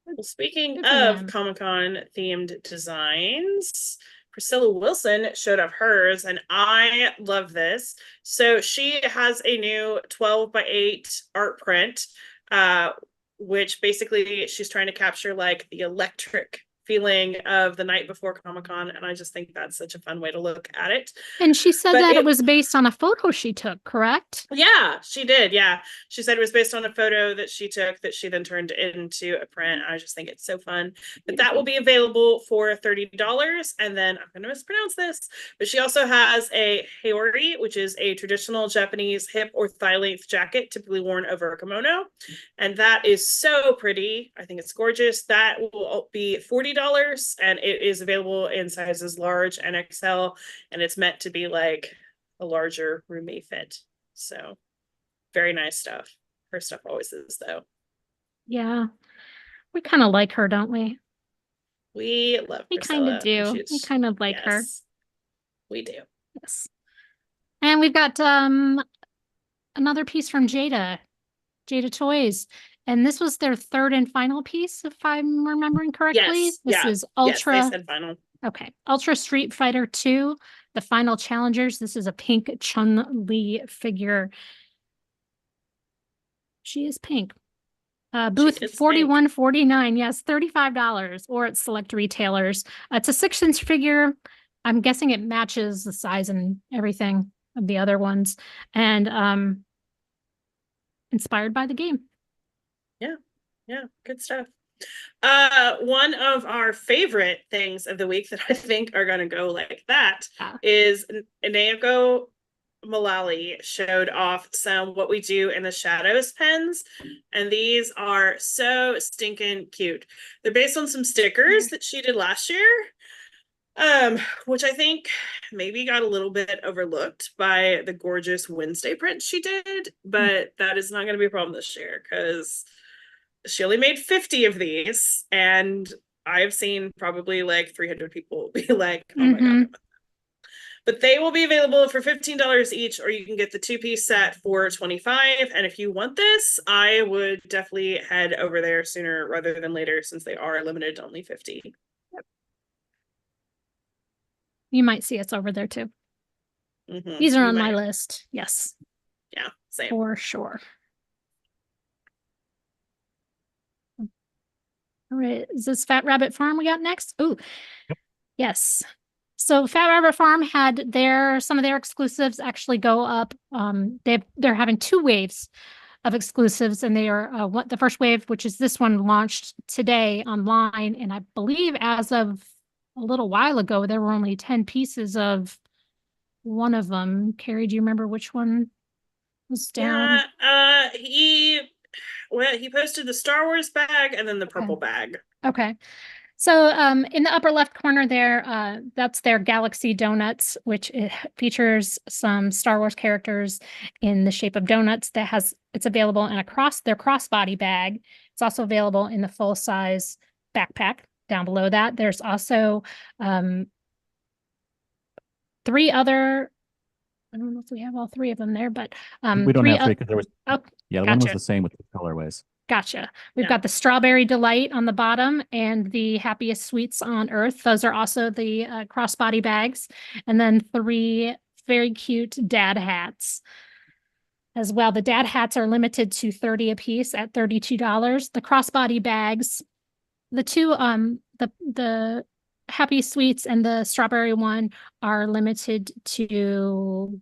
Well, speaking Good for of them. Comic-Con themed designs, Priscilla Wilson showed off hers, and I love this. So she has a new 12x8 art print, which basically she's trying to capture like the electric feeling of the night before Comic-Con, and I just think that's such a fun way to look at it. And she said But that it was based on a photo she took, correct? Yeah, she did. Yeah. She said it was based on a photo that she took that she then turned into a print. I just think it's so fun. But that will be available for $30. And then I'm going to mispronounce this, but she also has a haori, which is a traditional Japanese hip or thigh length jacket typically worn over a kimono. And that is so pretty. I think it's gorgeous. That will be $40, and it is available in sizes large and XL. And it's meant to be like a larger roomy fit. So very nice stuff. Her stuff always is, though. Yeah. We kind of like her, don't we? We love We kind of Priscilla. do. We kind of like her. Yes, we do. Yes. And we've got another piece from Jada Toys. And this was their third and final piece, if I'm remembering correctly. Yes. This Yeah. is Yes, Ultra. they said final. Okay. Ultra Street Fighter 2, the final challengers. This is a pink Chun-Li figure. She is pink. Booth is 4149. Yes, $35 or at select retailers. It's a 6-inch figure. I'm guessing it matches the size and everything of the other ones. And inspired by the game. Yeah, good stuff. One of our favorite things of the week that I think are going to go like that is Naoko Malali showed off some What We Do in the Shadows pens, and these are so stinking cute. They're based on some stickers that she did last year, which I think maybe got a little bit overlooked by the gorgeous Wednesday print she did, but that is not going to be a problem this year because she only made 50 of these, and I've seen probably like 300 people be like, oh my God. But they will be available for $15 each, or you can get the 2-piece set for $25. And if you want this, I would definitely head over there sooner rather than later, since they are limited to only 50. Yep. You might see us over there too. These are on my list. Yes. Yeah, same. For sure. All right, is this Fat Rabbit Farm we got next? Oh, yep. Yes. So Fat Rabbit Farm had some of their exclusives actually go up. They're having 2 waves of exclusives, and they are the first wave, which is this one, launched today online, and I believe as of a little while ago there were only 10 pieces of one of them. Carrie, do you remember which one was down? Yeah, he posted the Star Wars bag and then the purple bag. Okay. So in the upper left corner there, that's their Galaxy Donuts, which features some Star Wars characters in the shape of donuts. It's available in their crossbody bag. It's also available in the full-size backpack down below that. There's also 3 other, I don't know if we have all 3 of them there, but we don't have 3 because there was the one was the same with the colorways. Gotcha. We've got the Strawberry Delight on the bottom and the Happiest Sweets on Earth. Those are also the crossbody bags. And then 3 very cute dad hats as well. The dad hats are limited to 30 a piece at $32. The crossbody bags, the 2, the Happy Sweets and the strawberry one are limited to...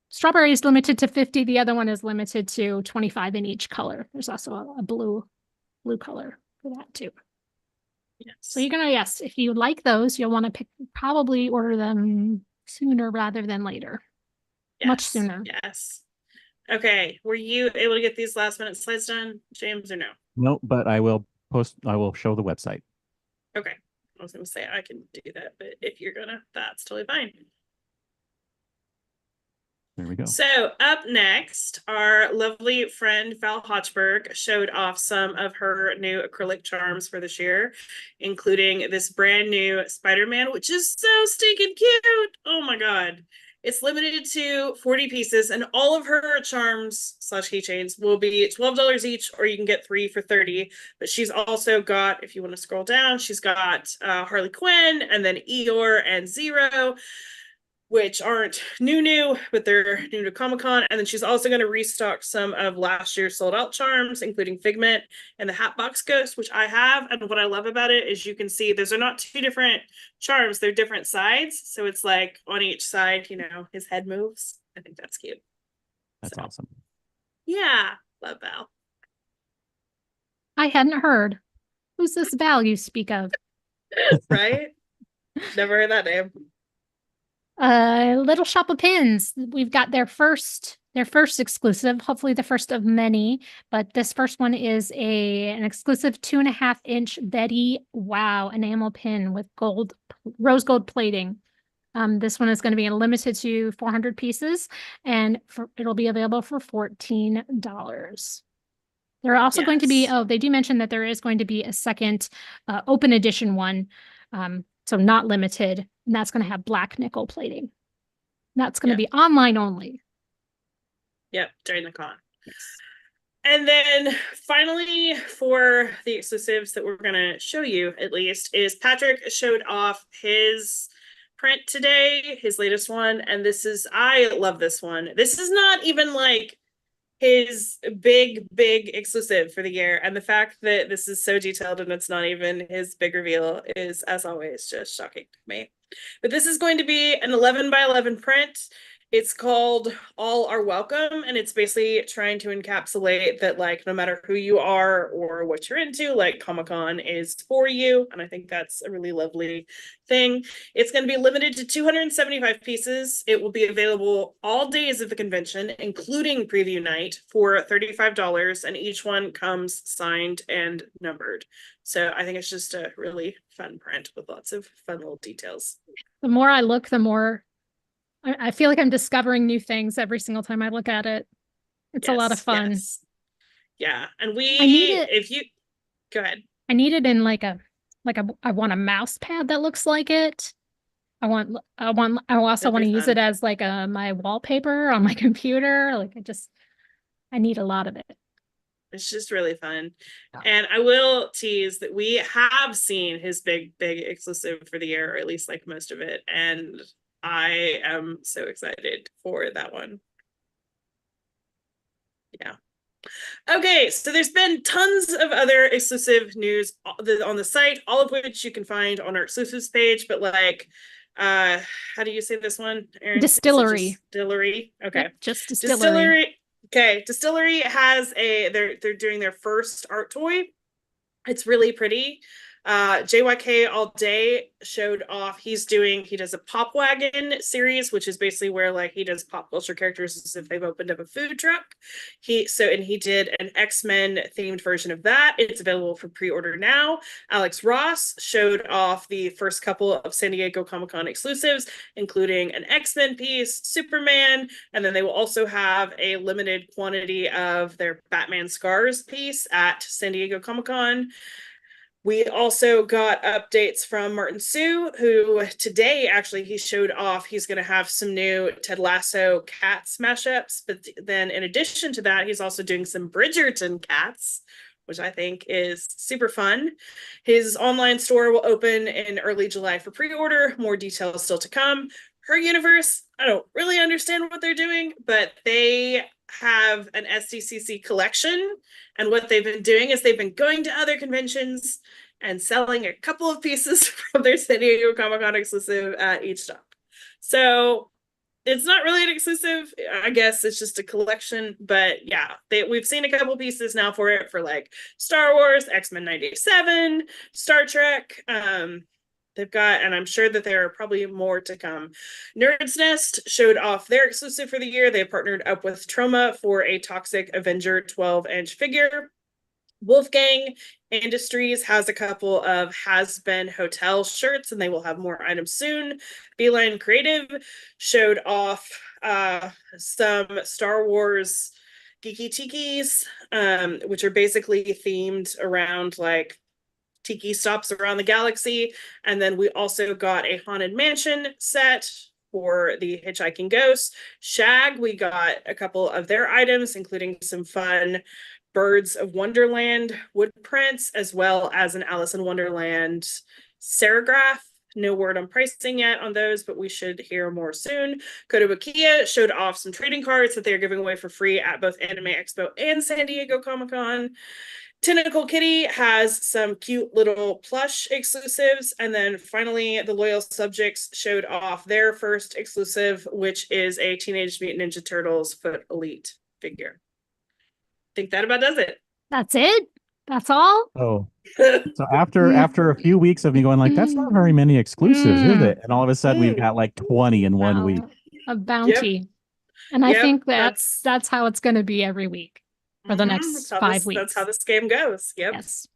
Strawberry is limited to 50. The other one is limited to 25 in each color. There's also a blue color for that too. Yes. So you're gonna, if you like those, you'll want to probably order them sooner rather than later. Yes. Much sooner. Yes. Okay. Were you able to get these last minute slides done, James, or no? No, but I will show the website. Okay. I was gonna say I can do that, but if you're gonna, that's totally fine. There we go. So up next, our lovely friend Val Hochberg showed off some of her new acrylic charms for this year, including this brand new Spider-Man, which is so stinking cute. Oh my God. It's limited to 40 pieces, and all of her charms / keychains will be $12 each, or you can get 3 for 30. But she's also got, if you want to scroll down, she's got Harley Quinn, and then Eeyore and Zero, which aren't new, but they're new to Comic-Con. And then she's also going to restock some of last year's sold out charms, including Figment and the Hatbox Ghost, which I have. And what I love about it is you can see those are not 2 different charms, they're different sides. So it's like on each side, you know, his head moves. I think that's cute. That's awesome. Yeah, love Val. I hadn't heard. Who's this Val you speak of? Right? Never heard that name. Little Shop of Pins. We've got their first exclusive, hopefully the first of many, but this first one is an exclusive 2.5-inch Betty Wow enamel pin with rose gold plating. This one is going to be limited to 400 pieces, and it'll be available for $14. There are also going to be, they do mention that there is going to be a second open edition one, so not limited, and that's going to have black nickel plating. That's going to be online only. Yep, during the con. And then finally, for the exclusives that we're going to show you, at least, is Patrick showed off his print today, his latest one. And I love this one. This is not even like his big exclusive for the year. And the fact that this is so detailed and it's not even his big reveal is, as always, just shocking to me. But this is going to be an 11 by 11 print. It's called All Are Welcome, and it's basically trying to encapsulate that, like, no matter who you are or what you're into, like, Comic-Con is for you, and I think that's a really lovely thing. It's going to be limited to 275 pieces. It will be available all days of the convention, including preview night, for $35, and each one comes signed and numbered. So I think it's just a really fun print with lots of fun little details. The more I look, the more I feel like I'm discovering new things every single time I look at it. It's a lot of fun. Yes. Yeah, and go ahead. I need it in I want a mouse pad that looks like it. I also want to use it as like my wallpaper on my computer. I need a lot of it. It's just really fun. Yeah. And I will tease that we have seen his big exclusive for the year, or at least like most of it. And I am so excited for that one. Yeah. Okay, so there's been tons of other exclusive news on the site, all of which you can find on our exclusives page. But how do you say this one, Erin? Distillery. Distillery. Okay. Yep, just Distillery. Okay, Distillery has they're doing their first art toy. It's really pretty. JYK All Day showed off. He does a Pop Wagon series, which is basically where he does pop culture characters as if they've opened up a food truck. He did an X-Men themed version of that. It's available for pre-order now. Alex Ross showed off the first couple of San Diego Comic-Con exclusives, including an X-Men piece, Superman, and then they will also have a limited quantity of their Batman Scars piece at San Diego Comic-Con. We also got updates from Martin Sue, who today, actually, he showed off. He's going to have some new Ted Lasso Cats mashups. But then in addition to that, he's also doing some Bridgerton Cats, which I think is super fun. His online store will open in early July for pre-order. More details still to come. Her universe, I don't really understand what they're doing, but they have an SDCC collection, and what they've been doing is they've been going to other conventions and selling a couple of pieces from their San Diego Comic-Con exclusive at each stop. So it's not really an exclusive, I guess it's just a collection, but yeah, we've seen a couple pieces now for it for Star Wars, X-Men 97, Star Trek. They've got, and I'm sure that there are probably more to come. Nerd's Nest showed off their exclusive for the year. They partnered up with Troma for a Toxic Avenger 12-inch figure. Wolfgang Industries has a couple of Has Been Hotel shirts, and they will have more items soon. Beeline Creative showed off some Star Wars geeky tikis, which are basically themed around like tiki stops around the galaxy. And then we also got a Haunted Mansion set for the Hitchhiking Ghost. Shag, we got a couple of their items, including some fun Birds of Wonderland wood prints, as well as an Alice in Wonderland serigraph. No word on pricing yet on those, but we should hear more soon. Kotobukiya showed off some trading cards that they're giving away for free at both Anime Expo and San Diego Comic-Con. Tentacle Kitty has some cute little plush exclusives. And then finally, the Loyal Subjects showed off their first exclusive, which is a Teenage Mutant Ninja Turtles Foot Elite figure. I think that about does it. That's it? That's all? Oh, so after a few weeks of me going like, that's not very many exclusives, is it? And all of a sudden we've got like 20 in one week. A bounty. Yep. And I Yep, think that's how it's going to be every week for the next 5 weeks. That's how this game goes. Yep. Yes.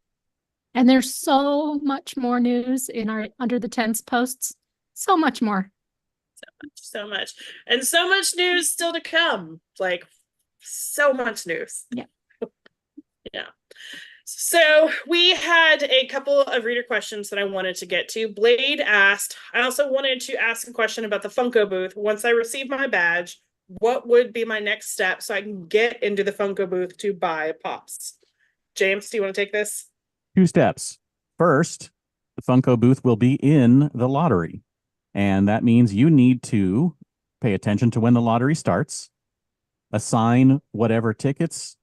And there's so much more news in our Under the Tents posts. So much more. So much. And so much news still to come. Like, so much news. Yeah. Yeah. So we had a couple of reader questions that I wanted to get to. Blade asked, I also wanted to ask a question about the Funko booth. Once I receive my badge, what would be my next step so I can get into the Funko booth to buy Pops? James, do you want to take this? 2 steps. First, the Funko booth will be in the lottery. And that means you need to pay attention to when the lottery starts, assign whatever tickets,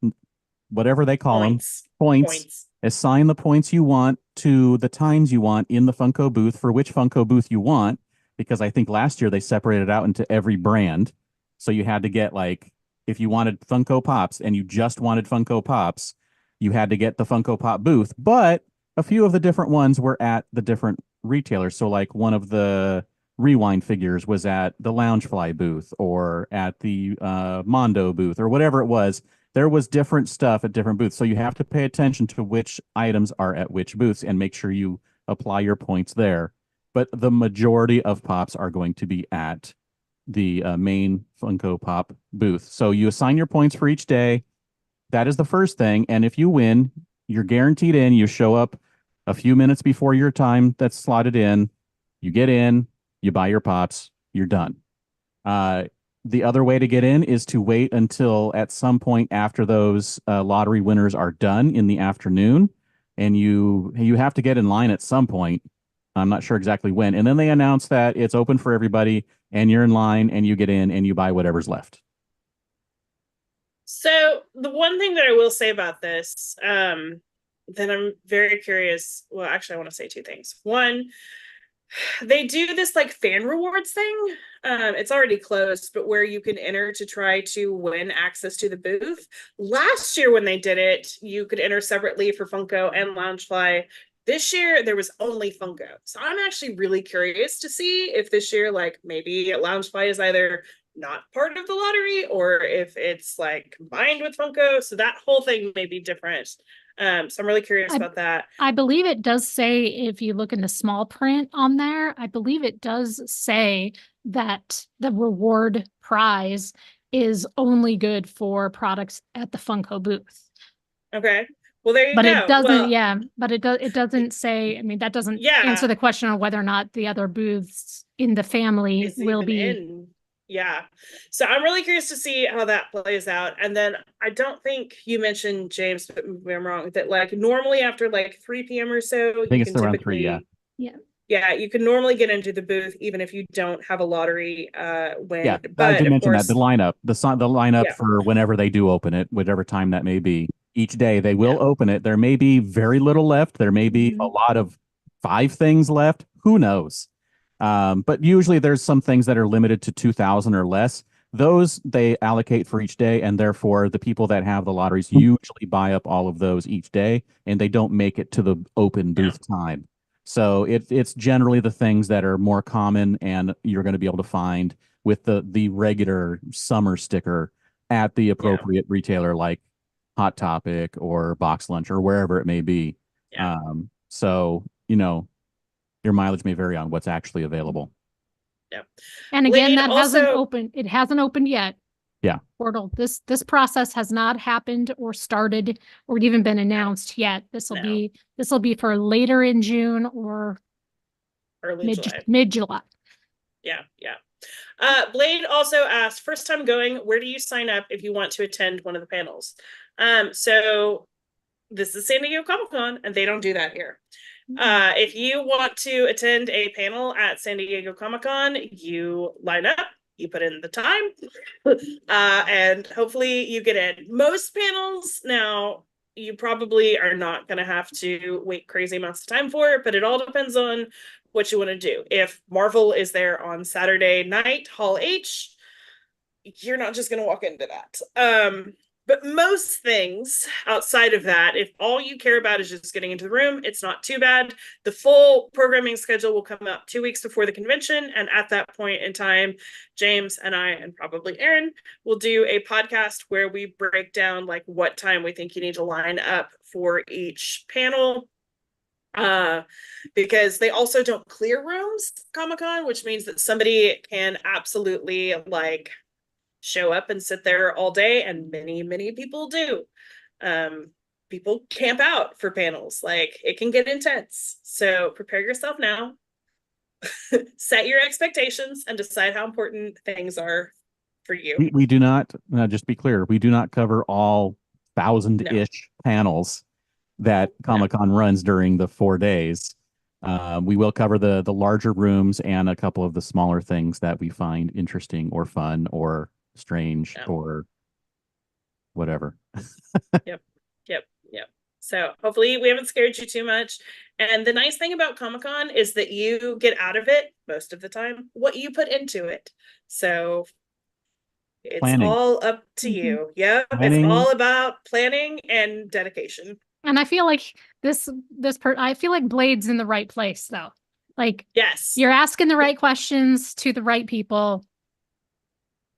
whatever they call them, points. Assign the points you want to the times you want in the Funko booth for which Funko booth you want, because I think last year they separated out into every brand. So you had to get, like, if you wanted Funko Pops and you just wanted Funko Pops, you had to get the Funko Pop booth. But a few of the different ones were at the different retailers. So like one of the Rewind figures was at the Loungefly booth or at the Mondo booth or whatever it was. There was different stuff at different booths. So you have to pay attention to which items are at which booths and make sure you apply your points there. But the majority of Pops are going to be at the main Funko Pop booth. So you assign your points for each day. That is the first thing. And if you win, you're guaranteed in. You show up a few minutes before your time that's slotted in. You get in, you buy your Pops, you're done. The other way to get in is to wait until at some point after those lottery winners are done in the afternoon. And you have to get in line at some point. I'm not sure exactly when. And then they announce that it's open for everybody and you're in line and you get in and you buy whatever's left. So the one thing that I will say about this, that I'm very curious. Well, actually, I want to say 2 things. One, they do this like fan rewards thing. It's already closed, but where you can enter to try to win access to the booth. Last year when they did it, you could enter separately for Funko and Loungefly. This year, there was only Funko. So I'm actually really curious to see if this year, like maybe Loungefly is either not part of the lottery or if it's like combined with Funko. So that whole thing may be different. So I'm really curious about that. I believe it does say, if you look in the small print on there, I believe it does say that the reward prize is only good for products at the Funko booth. Okay. Well, there you but go. It doesn't, well, yeah, but it doesn't say, I mean, that doesn't answer the question on whether or not the other booths in the family will be. Yeah. So I'm really curious to see how that plays out. And then I don't think you mentioned, James, but maybe I'm wrong, that like normally after like 3 p.m. or so, I think it's around 3, yeah. Yeah, you can normally get into the booth even if you don't have a lottery win. Yeah, but I did mention course, that. The lineup for whenever they do open it, whatever time that may be. Each day they will open it. There may be very little left. There may be a lot of 5 things left. Who knows? But usually there's some things that are limited to 2,000 or less. Those they allocate for each day, and therefore the people that have the lotteries usually buy up all of those each day, and they don't make it to the open booth time. So it's generally the things that are more common and you're going to be able to find with the regular summer sticker at the appropriate retailer like Hot Topic or Box Lunch or wherever it may be. So, your mileage may vary on what's actually available. Yeah. And again, Blade that hasn't also- opened. It hasn't opened yet. Yeah. Portal. This process has not happened or started or even been announced yet. This will be for later in June or early July. mid-July. Yeah. Blade also asked, first time going, where do you sign up if you want to attend one of the panels? So this is San Diego Comic-Con, and they don't do that here. If you want to attend a panel at San Diego Comic-Con, you line up, you put in the time, and hopefully you get in. Most panels now, you probably are not going to have to wait crazy amounts of time for it, but it all depends on what you want to do. If Marvel is there on Saturday night, Hall H, you're not just going to walk into that. But most things outside of that, if all you care about is just getting into the room, it's not too bad. The full programming schedule will come up 2 weeks before the convention. And at that point in time, James and I, and probably Aaron, will do a podcast where we break down like what time we think you need to line up for each panel. Because they also don't clear rooms Comic-Con, which means that somebody can absolutely like show up and sit there all day, and many people do. People camp out for panels. Like, it can get intense, so prepare yourself now. Set your expectations and decide how important things are for you. We do not, just be clear, we do not cover all 1,000-ish panels that Comic-Con runs during the 4 days. We will cover the larger rooms and a couple of the smaller things that we find interesting or fun or strange or whatever. Yep. So hopefully we haven't scared you too much. And the nice thing about Comic-Con is that you get out of it most of the time what you put into it. So it's Planning. all up to you. Yep. Planning. It's all about planning and dedication. And I feel like I feel like Blade's in the right place though. Like, yes, you're asking the right questions to the right people.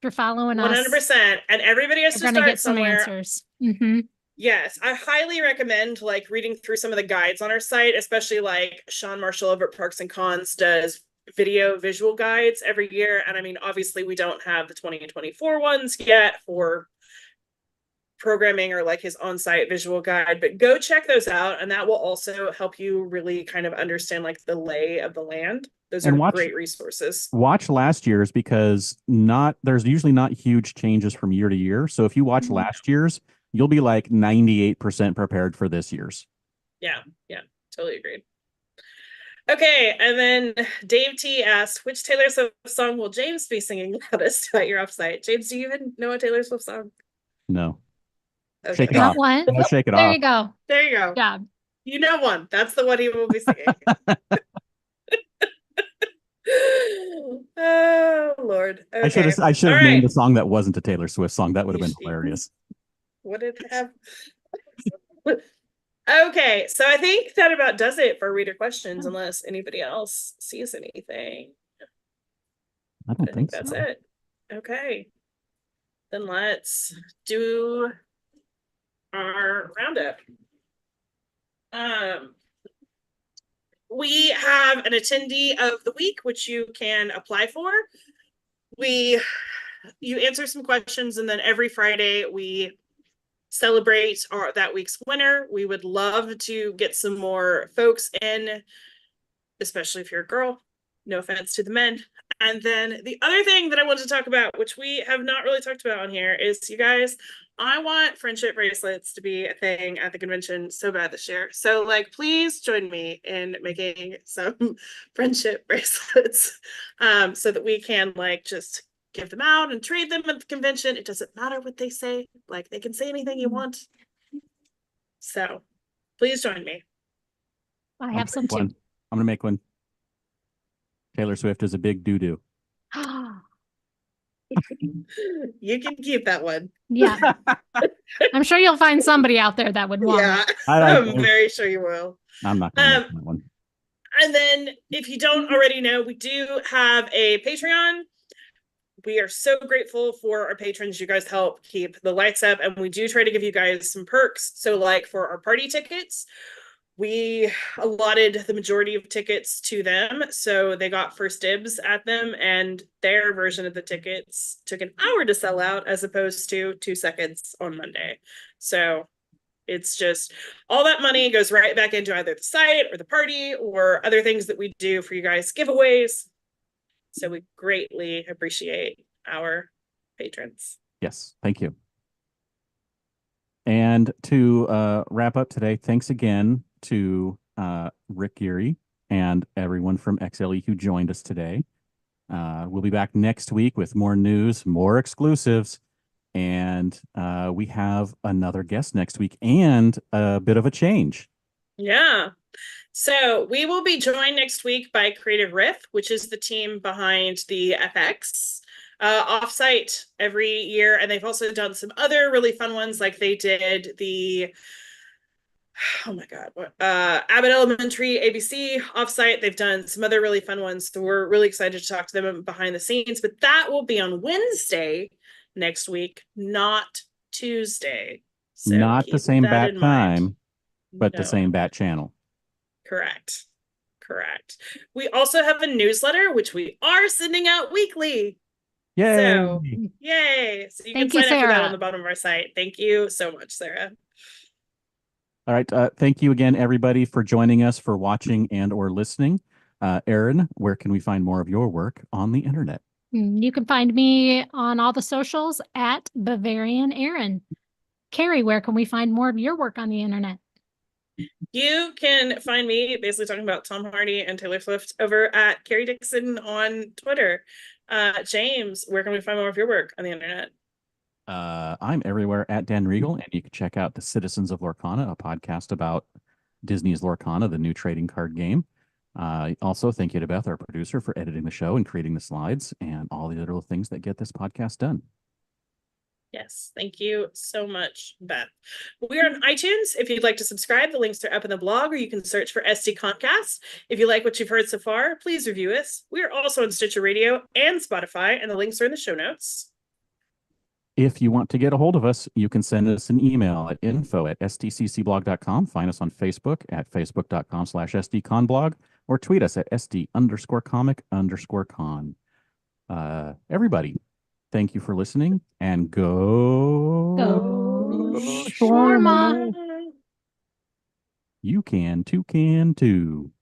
You're following us. 100%. And everybody has to gonna start get some somewhere. answers. Mm-hmm. Yes, I highly recommend like reading through some of the guides on our site, especially like Sean Marshall over at Parks and Cons does visual guides every year. And I mean, obviously we don't have the 2024 ones yet for programming or like his on-site visual guide, but go check those out, and that will also help you really kind of understand like the lay of the land. Those are great resources. Watch last year's, because there's usually not huge changes from year to year. So if you watch last year's, you'll be like 98% prepared for this year's. Yeah, totally agreed. Okay, and then Dave T asked, which Taylor Swift song will James be singing loudest at your offsite? James, do you even know a Taylor Swift song? No. Okay. Shake it off. No, shake it off. There you go. There you go. Yeah. You know one. That's the one he will be singing. Oh Lord. Okay. I should have named a song that wasn't a Taylor Swift song. That would have been hilarious. Would it have? Okay, so I think that about does it for reader questions, unless anybody else sees anything. I don't think that's so. it. Okay. Then let's do our roundup. We have an attendee of the week, which you can apply for. You answer some questions, and then every Friday we celebrate that week's winner. We would love to get some more folks in, especially if you're a girl. No offense to the men. And then the other thing that I wanted to talk about, which we have not really talked about on here, is, you guys, I want friendship bracelets to be a thing at the convention so bad this year. So like, please join me in making some friendship bracelets, so that we can like just give them out and trade them at the convention. It doesn't matter what they say. Like, they can say anything you want. So please join me. I have some too. I'm gonna make one. Taylor Swift is a big doo-doo. You can keep that one. Yeah. I'm sure you'll find somebody out there that would want it. I'm very sure you will. I'm not gonna make that one. And then, if you don't already know, we do have a Patreon. We are so grateful for our patrons. You guys help keep the lights up, and we do try to give you guys some perks. So like for our party tickets, we allotted the majority of tickets to them, so they got first dibs at them, and their version of the tickets took an hour to sell out as opposed to 2 seconds on Monday. So it's just all that money goes right back into either the site or the party or other things that we do for you guys, giveaways. So we greatly appreciate our patrons. Yes, thank you. And to wrap up today, thanks again to Rick Geary and everyone from XLE who joined us today. We'll be back next week with more news, more exclusives, and we have another guest next week and a bit of a change. Yeah. So we will be joined next week by Creative Riff, which is the team behind the FX Offsite every year. And they've also done some other really fun ones, like they did the, oh my God, Abbott Elementary ABC Offsite. They've done some other really fun ones. So we're really excited to talk to them behind the scenes. But that will be on Wednesday next week, not Tuesday. So not the same bat time, but the No. same bat channel. Correct. We also have a newsletter, which we are sending out weekly. Yay! So, yay. So you Thank can you, sign up for that Sarah. on the bottom of our site. Thank you so much, Sarah. All right. Thank you again, everybody, for joining us, for watching and or listening. Erin, where can we find more of your work on the internet? You can find me on all the socials at Bavarian Erin. Carrie, where can we find more of your work on the internet? You can find me basically talking about Tom Hardy and Taylor Swift over at Carrie Dixon on Twitter. James, where can we find more of your work on the internet? I'm everywhere at Dan Riegel, and you can check out The Citizens of Lorcana, a podcast about Disney's Lorcana, the new trading card game. Also, thank you to Beth, our producer, for editing the show and creating the slides and all the little things that get this podcast done. Yes, thank you so much, Beth. We are on iTunes. If you'd like to subscribe, the links are up in the blog, or you can search for SDConCast. If you like what you've heard so far, please review us. We are also on Stitcher Radio and Spotify, and the links are in the show notes. If you want to get a hold of us, you can send us an email at info@sdccblog.com. Find us on Facebook at facebook.com/sdconblog, or tweet us at sd_comic_con. Everybody, thank you for listening, and go Shawarma. You can, Toucan too.